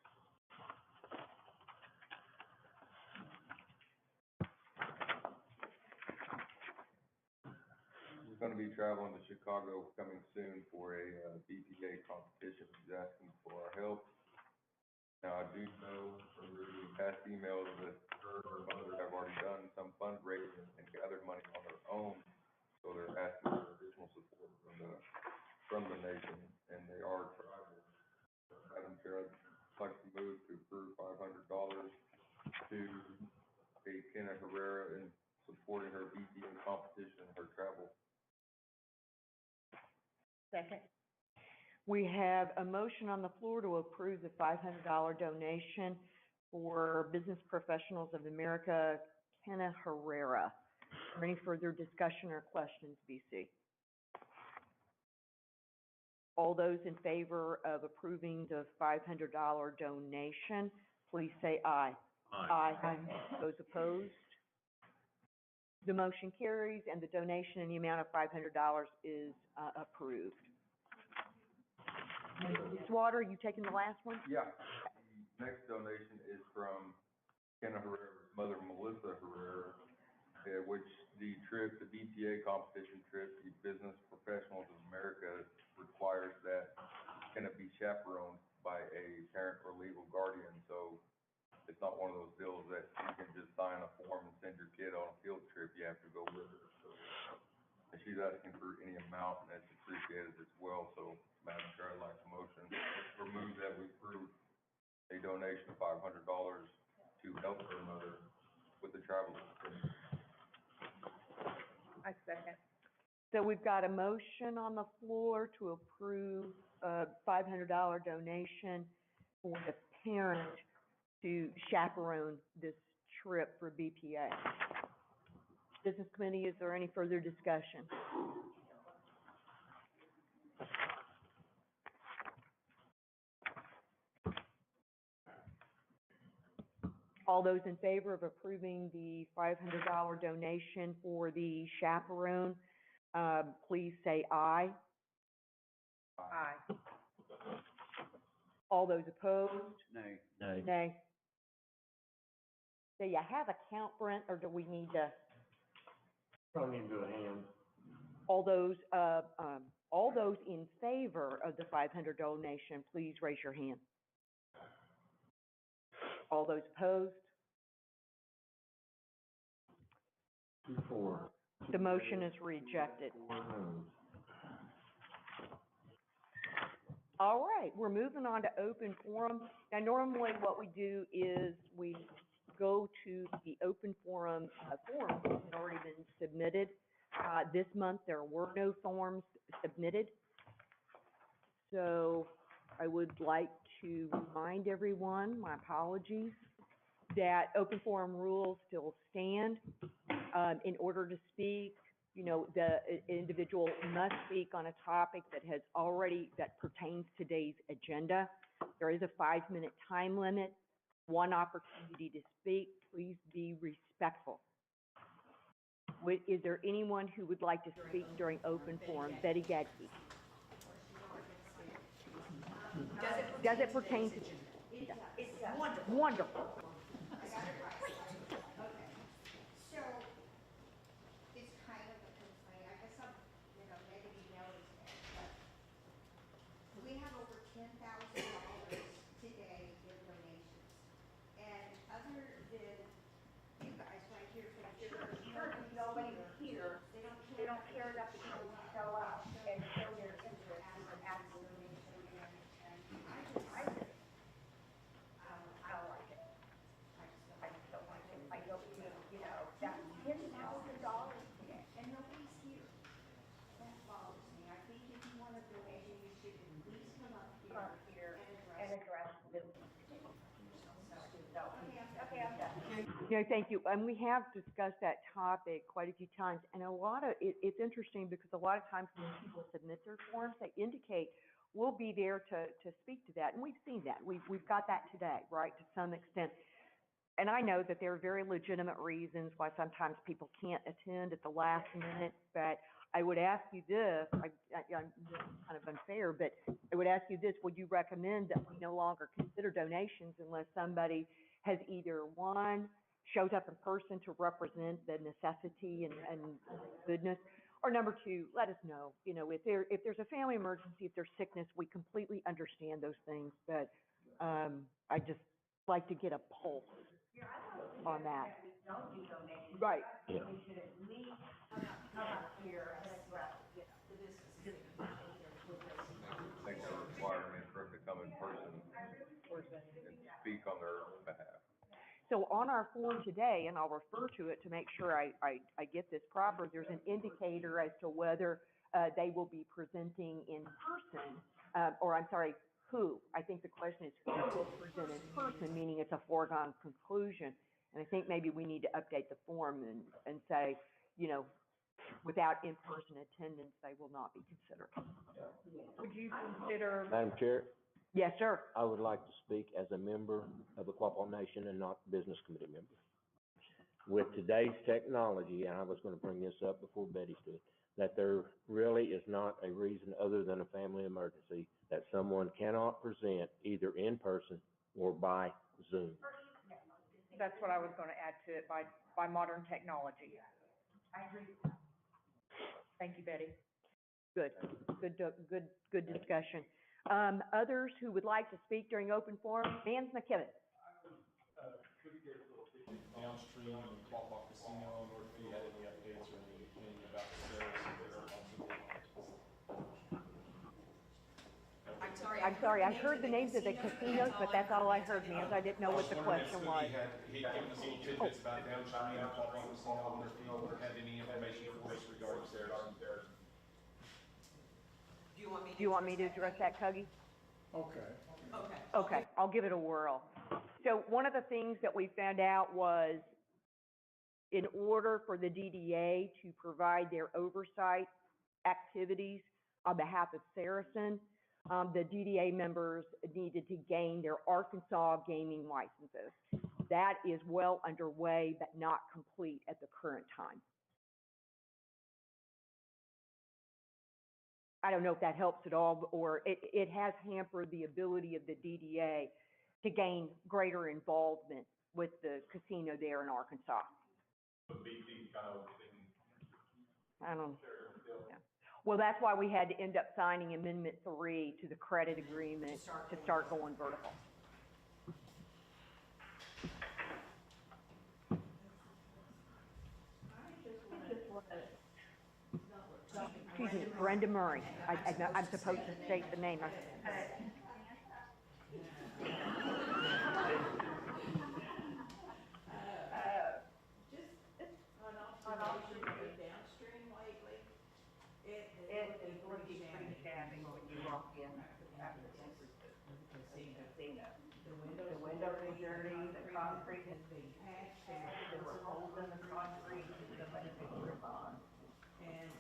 She's going to be traveling to Chicago coming soon for a BPA competition. She's asking for our help. Now, I do know from reading past emails that her and her mother have already done some fundraising and gathered money on their own, so they're asking for additional support from the nation, and they are tribal. Madam Chair, I'd like to move to approve $500 to a Kenna Herrera in supporting her BPA competition and her travel. Second. We have a motion on the floor to approve the $500 donation for Business Professionals of America, Kenna Herrera. Is there any further discussion or questions, BC? All those in favor of approving the $500 donation, please say aye. Aye. Aye. Those opposed? The motion carries and the donation in the amount of $500 is approved. Ms. Water, are you taking the last one? Yeah. The next donation is from Kenna Herrera's mother, Melissa Herrera, which the BPA competition trip, the Business Professionals of America, requires that Kenna be chaperoned by a parent or legal guardian. So it's not one of those deals that you can just sign a form and send your kid on a field trip. You have to go with her. So and she's asking for any amount, and that's appreciated as well. So, Madam Chair, I'd like a motion to remove that we approve a donation of $500 to help her mother with the travel expenses. I second. So we've got a motion on the floor to approve a $500 donation for the parent to chaperone this trip for BPA. Business Committee, is there any further discussion? All those in favor of approving the $500 donation for the chaperone, please say aye. Aye. All those opposed? Nay. Nay. Do you have a count, Brent, or do we need to? Probably need to do a hand. All those in favor of the $500 donation, please raise your hand. All those opposed? 4. The motion is rejected. All right, we're moving on to open forum. Now, normally what we do is we go to the open forum forms that have already been submitted. This month, there were no forms submitted. So I would like to remind everyone, my apologies, that open forum rules still stand. In order to speak, you know, the individual must speak on a topic that pertains to today's agenda. There is a 5-minute time limit, one opportunity to speak. Please be respectful. Is there anyone who would like to speak during open forum? Betty Gadsby. Does it pertain to? It's wonderful. Wonderful. I got it right. Okay. So, it's kind of a complaint, I guess I'm, maybe you noticed that, but we have over $10,000 today in donations. And other than you guys right here from the church, Nobody here, they don't care enough to show up and show their interest and ask for donation. I don't like it. I just don't like it. I don't, that's $10,000 today. And nobody's here. That bothers me. I think if you want a donation, you should at least come up here and address this. Okay, I'm done. No, thank you. And we have discussed that topic quite a few times. And it's interesting because a lot of times when people submit their forms, they indicate we'll be there to speak to that. And we've seen that. We've got that today, right, to some extent. And I know that there are very legitimate reasons why sometimes people can't attend at the last minute, but I would ask you this, I'm kind of unfair, but I would ask you this, would you recommend that we no longer consider donations unless somebody has either, one, shows up in person to represent the necessity and goodness, or number two, let us know. If there's a family emergency, if there's sickness, we completely understand those things, but I just like to get a pulse on that. We don't do donations. Right. I think we should at least come up here and address, I think they're requiring them to come in person and speak on their behalf. So on our form today, and I'll refer to it to make sure I get this proper, there's an indicator as to whether they will be presenting in person, who. I think the question is who will present in person, meaning it's a foregone conclusion. And I think maybe we need to update the form and say, without in-person attendance, they will not be considered. Would you consider? Madam Chair, Yes, sir. I would like to speak as a member of the Quapaw Nation and not business committee member. With today's technology, and I was going to bring this up before Betty stood, that there really is not a reason other than a family emergency that someone cannot present either in person or by Zoom. That's what I was going to add to it, by modern technology. I agree with that. Thank you, Betty. Good discussion. Others who would like to speak during open forum, Vance McKibben. Downstream in Quapaw Casino, or if you had any updates or anything about the sales of I'm sorry, I heard the names of the casinos, but that's all I heard, ma'am. I didn't know what the question was. He gave us little tidbits about downstream and Quapaw Casino, wonder if he had any information for us regarding theirs. Do you want me to address that, Cuggy? Okay. Okay, I'll give it a whirl. So one of the things that we found out was in order for the DDA to provide their oversight activities on behalf of Saracen, the DDA members needed to gain their Arkansas gaming licenses. That is well underway, but not complete at the current time. I don't know if that helps at all, or it has hampered the ability of the DDA to gain greater involvement with the casino there in Arkansas. I don't, yeah. Well, that's why we had to end up signing Amendment 3 to the credit agreement to start going vertical. Excuse me, Brenda Murray. I'm supposed to state the name. On observation downstream lately, it is looking pretty shabby when you walk in after the casino. The windows are dirty, the concrete has been patched, there were holes in the concrete, somebody put grip on.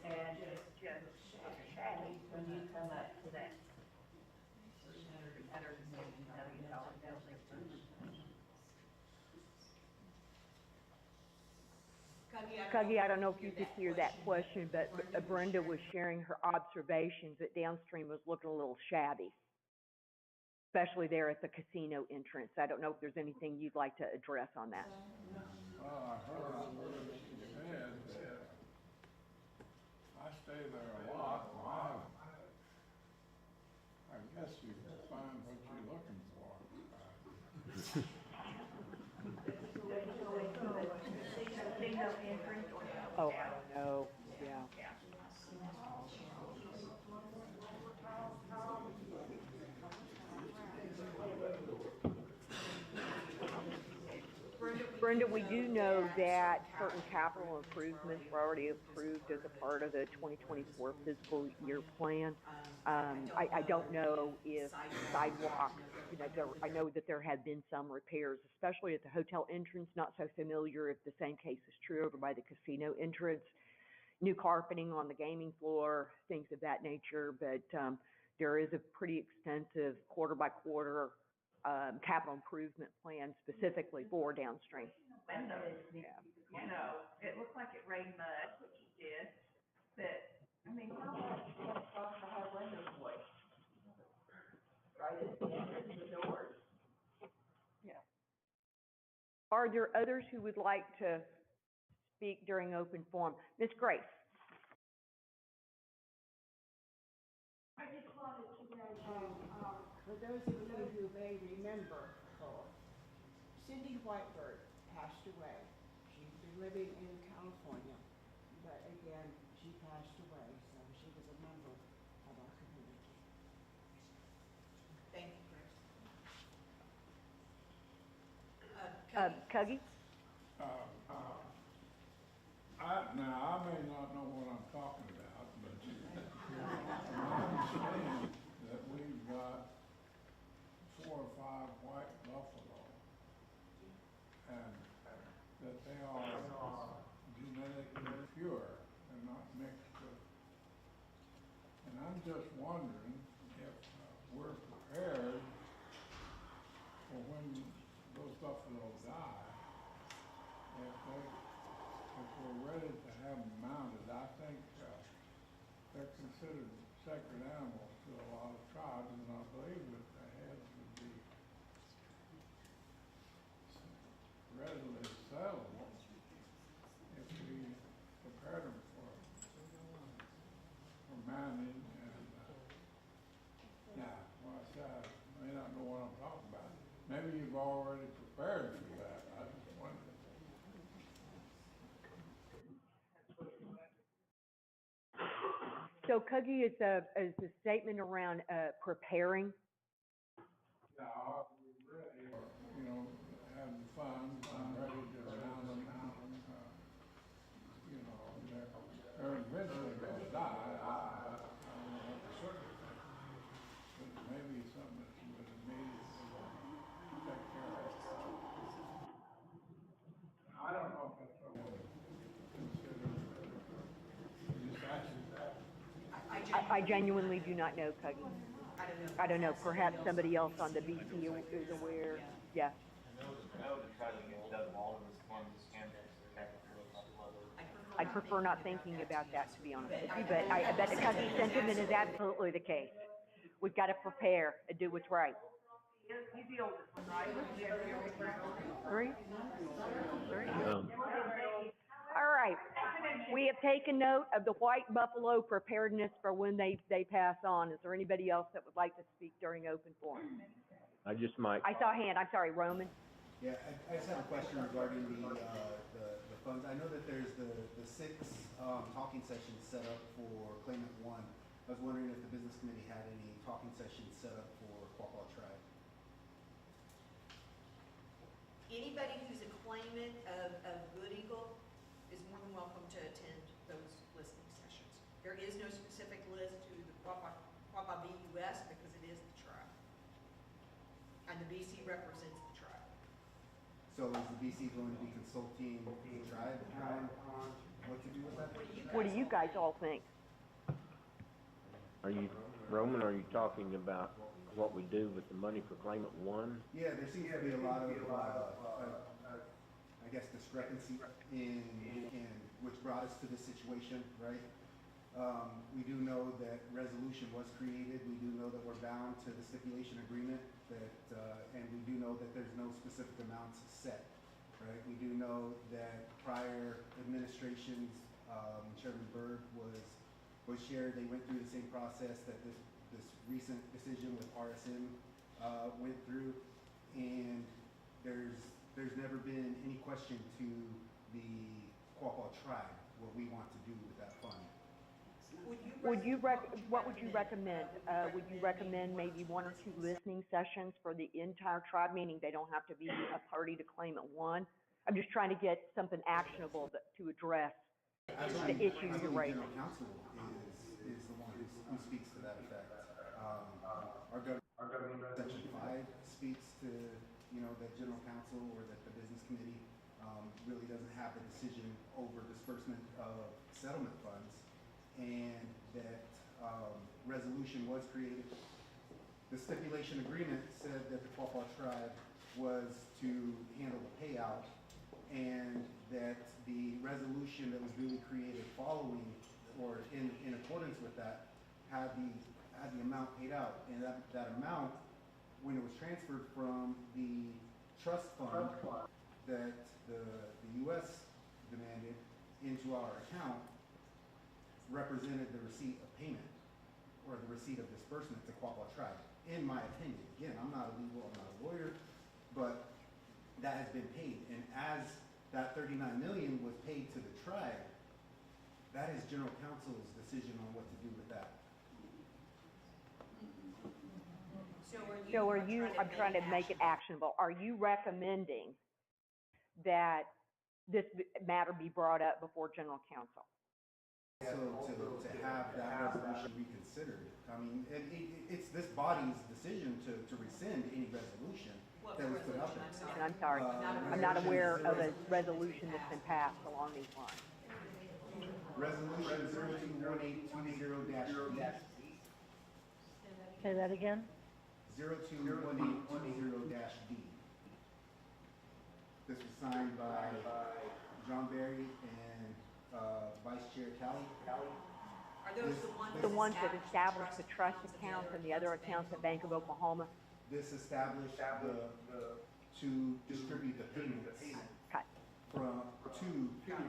And it's just shabby when you come up to that $380,000 building. Cuggy, I don't know if you could hear that question, but Brenda was sharing her observations that downstream was looking a little shabby, especially there at the casino entrance. I don't know if there's anything you'd like to address on that. Well, I heard what she said. I stay there a lot. I guess you can find what you're looking for. Oh, I don't know, yeah. Brenda, we do know that certain capital improvements were already approved as a part of the 2024 fiscal year plan. I don't know if sidewalks, I know that there have been some repairs, especially at the hotel entrance. Not so familiar if the same case is true over by the casino entrance. New carpeting on the gaming floor, things of that nature, but there is a pretty extensive quarter by quarter capital improvement plan specifically for downstream. It looked like it rained mud, which it did, but, I mean, how much does it cost to have windows washed? Right at the entrance of the doors. Yeah. Are there others who would like to speak during open forum? Ms. Grace. I just wanted to mention, for those of you who may remember, Cindy Whitebird passed away. She'd been living in California, but again, she passed away, so she was a member of our community. Thank you, Chris. Cuggy? Now, I may not know what I'm talking about, but I understand that we've got 4 or 5 white buffalo, and that they are genetically pure and not mixed with. And I'm just wondering if we're prepared for when those buffalo die, if we're ready to have them mounted. I think they're considered sacred animals to a lot of tribes, and I believe that the heads would be readily sellable if we prepared them for mounting. And now, well, I said, I may not know what I'm talking about. Maybe you've already prepared for that. I just wondered. So Cuggy is a statement around preparing I genuinely do not know, Cuggy. I don't know, perhaps somebody else on the BC is aware, yeah. I'd prefer not thinking about that, to be honest with you, but I bet the Cuggy sentiment is absolutely the case. We've got to prepare and do what's right. He's the oldest one, right? Three? All right. We have taken note of the white buffalo preparedness for when they pass on. Is there anybody else that would like to speak during open forum? I just might. I saw a hand. I'm sorry, Roman. Yeah, I just have a question regarding the funds. I know that there's the 6 talking sessions set up for claimant 1. I was wondering if the business committee had any talking sessions set up for Quapaw Tribe. Anybody who's a claimant of Good Eagle is more than welcome to attend those listening sessions. There is no specific list to the Quapaw BUS because it is the tribe. And the BC represents the tribe. So is the BC going to be consulting the tribe on what to do with that? What do you guys all think? Are you, Roman, are you talking about what we do with the money for claimant 1? Yeah, there seems to be a lot of, I guess, discrepancy in which brought us to this situation, right? We do know that resolution was created. We do know that we're bound to the stipulation agreement and we do know that there's no specific amounts set, right? We do know that prior administrations, Chairman Berg was shared, they went through the same process that this recent decision with RSM went through, and there's never been any question to the Quapaw tribe what we want to do with that fund. What would you recommend? Would you recommend maybe 1 or 2 listening sessions for the entire tribe, meaning they don't have to be a party to claimant 1? I'm just trying to get something actionable to address the issues you're raising. General counsel is the one who speaks to that effect. Our government section 5 speaks to, that general counsel or that the business committee really doesn't have the decision over disbursement of settlement funds, and that resolution was created. The stipulation agreement said that the Quapaw tribe was to handle the payout, and that the resolution that was duly created following or in accordance with that had the amount paid out, and that amount, when it was transferred from the trust fund that the U.S. demanded into our account, represented the receipt of payment or the receipt of disbursement to Quapaw tribe, in my opinion. Again, I'm not a lawyer, but that has been paid, and as that $39 million was paid to the tribe, that is general counsel's decision on what to do with that. So are you, I'm trying to make it actionable, are you recommending that this matter be brought up before general counsel? So to have that resolution reconsidered, I mean, it's this body's decision to rescind any resolution that was put up there. And I'm sorry, I'm not aware of a resolution that's been passed along these lines. Resolution 021820-D. Say that again? 021820-D. This was signed by John Berry and Vice Chair Callie. Are those The ones that established the trust accounts and the other accounts at Bank of Oklahoma? This established to distribute the payments from to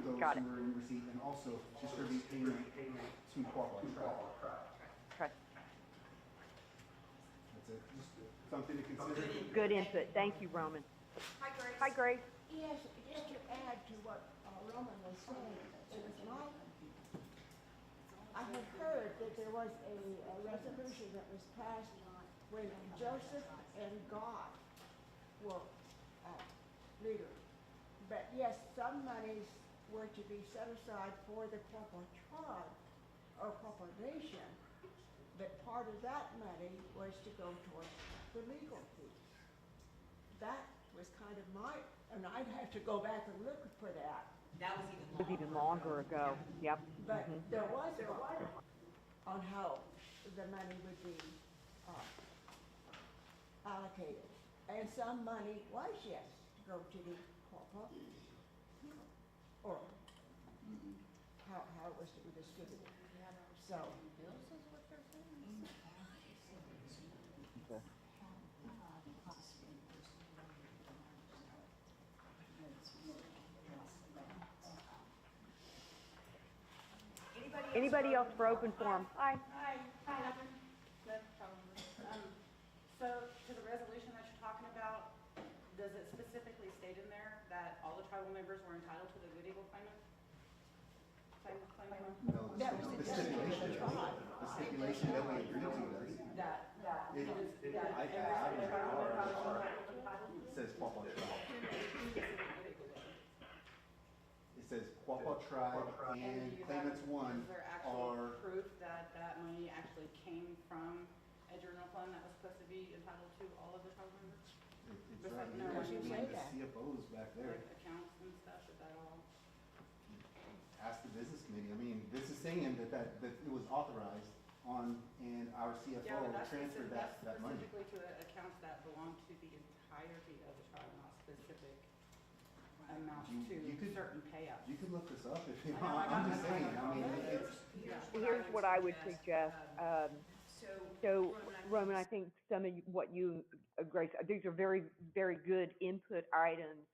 those Got it. who were in receipt, and also distribute payment to Quapaw tribe. Okay. That's it. Just something to consider. Good input. Thank you, Roman. Hi, Grace. Hi, Grace. Yes, just to add to what Roman was saying, it was I had heard that there was a resolution that was passed when Joseph and God were leaders. But yes, some monies were to be set aside for the Quapaw tribe or Quapaw Nation, but part of that money was to go towards the legal fees. That was kind of and I'd have to go back and look for that. That was It was even longer ago. Yep. But there was one. on how the money would be, allocated. And some money was, yes, to go to the Quapaw, or how it was to be distributed. So. Anybody else for open forum? Hi. Hi. So to the resolution that you're talking about, does it specifically state in there that all the tribal members were entitled to the Good Eagle claimant? No, the stipulation, the stipulation that we agreed to does. It says Quapaw tribe. It says Quapaw tribe and claimants one Is there actual are. proof that that money actually came from a general fund that was supposed to be entitled to all of the tribal members? It's right here, the CFOs back there. Like accounts and stuff, is that all? Ask the business committee. I mean, this is saying that it was authorized on, and our Yeah, CFO but that's transferred that money. specifically to accounts that belong to the entirety of the tribe, not specific amounts to certain payouts. You could look this up if you I know, want. I'm just saying, I mean, Here's what I would suggest. So, Roman, I think some of what you, Grace, these are very, very good input items.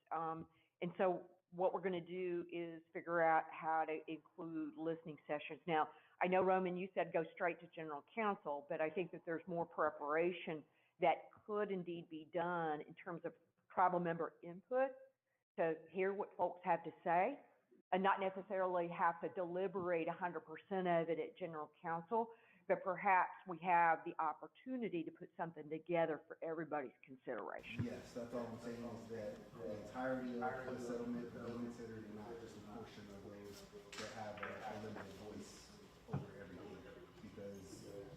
And so what we're going to do is figure out how to include listening sessions. Now, I know, Roman, you said go straight to general counsel, but I think that there's more preparation that could indeed be done in terms of tribal member input to hear what folks have to say and not necessarily have to deliberate 100% of it at general counsel, but perhaps we have the opportunity to put something together for everybody's consideration. yes, that's all I'm saying is that the entirety of the settlement will be considered and not just a portion of those that have a limited voice over everything. Because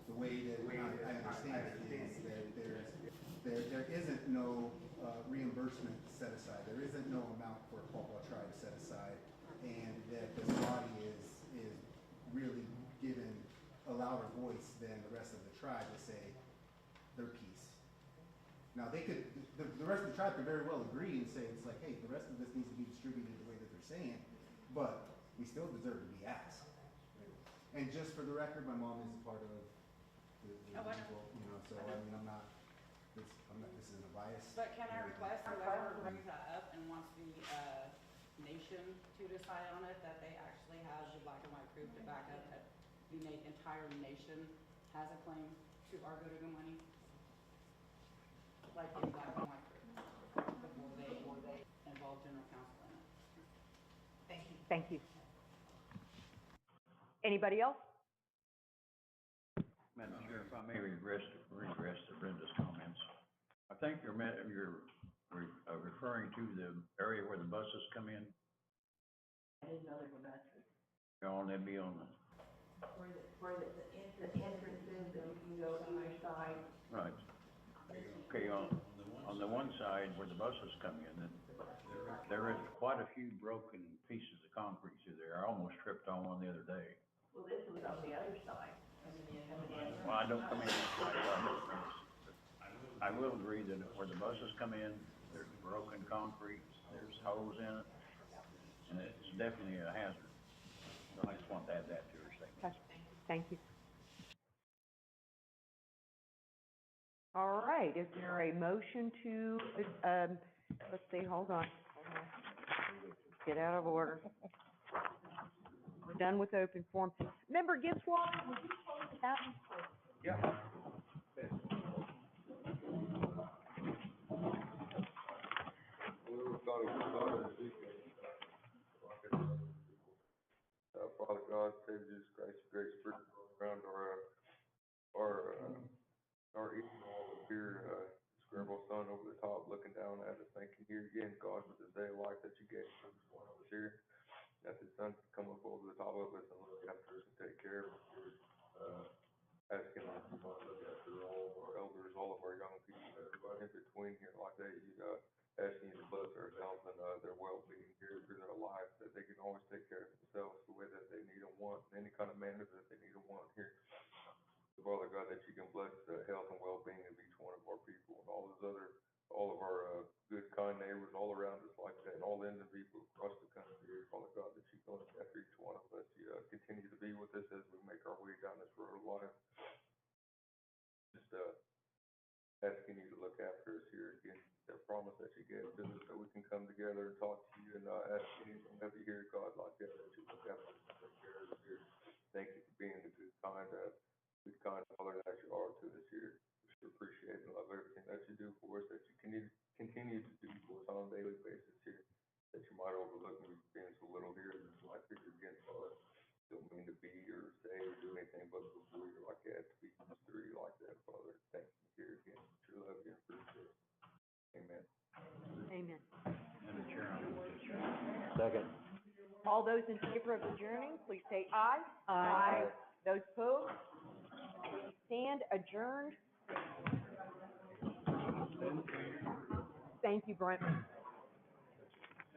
the way that I understand it is that there isn't no reimbursement set aside. There isn't no amount for a Quapaw tribe set aside, and that this body is really given a louder voice than the rest of the tribe to say their piece. Now they could, the rest of the tribe could very well agree and say, it's like, hey, the rest of this needs to be distributed the way that they're saying, but we still deserve to be asked. And just for the record, my mom is a part of the people, you know, so I mean, this isn't a bias. But can I request whoever brings that up and wants the nation to decide on it, that they actually have the black and white proof to back up that the entire nation has a claim to our Good Eagle money? Like in black and white proof, before they involve general counsel in it. Thank you. Thank you. Anybody else? Madam Chair, if I may regress to Brenda's comments. I think you're referring to the area where the buses come in. I didn't know they were buses. They'd be on the. Where the entrance is, and you can go either side. Right. Okay, on the one side where the buses come in, there is quite a few broken pieces of concrete through there. I almost tripped on one the other day. Well, this was on the other side. Well, I don't come in that side. I will agree that where the buses come in, there's broken concrete, there's holes in it, and it's definitely a hazard. So I just want to add that to your statement. Okay. Thank you. All right, is there a motion to, let's see, hold on. Get out of order. We're done with open forum. Member Gibbswater, would you close it out? Yeah. Father God, Savior Jesus Christ, grace, spirit around our evening all up here, scribble sun over the top, looking down at us. Thank you here again, God, for this day of life that you gave to each one of us here. That the sun can come up over the top of us and look after us and take care of us. Asking us to look after all of our elders, all of our young people, everybody in between here like that. Asking you to bless our health and their well-being here through their lives, that they can always take care of themselves the way that they need and want, in any kind of manner that they need and want here. Linda, people across the country, Father God, that you go after each one of us. You continue to be with us as we make our way down this road of life. Just asking you to look after us here again, that promise that you gave to us, that we can come together and talk to you and not ask anything of you here, God, like that, that you look after us and take care of us here. Thank you for being the good kind Father that you are to us here. We appreciate and love everything that you do for us, that you continue to do for us on a daily basis here, that you might overlook me being so little here in this life here again, Father. Don't mean to be or say or do anything but before you like that, to be used through you like that, Father. Thank you here again. True love you and appreciate it. Amen. Amen. Madam Chair, I move to adjourn. Second. All those in favor of adjourning, please say aye. Aye. Those opposed? We stand adjourned. Thank you, Brent.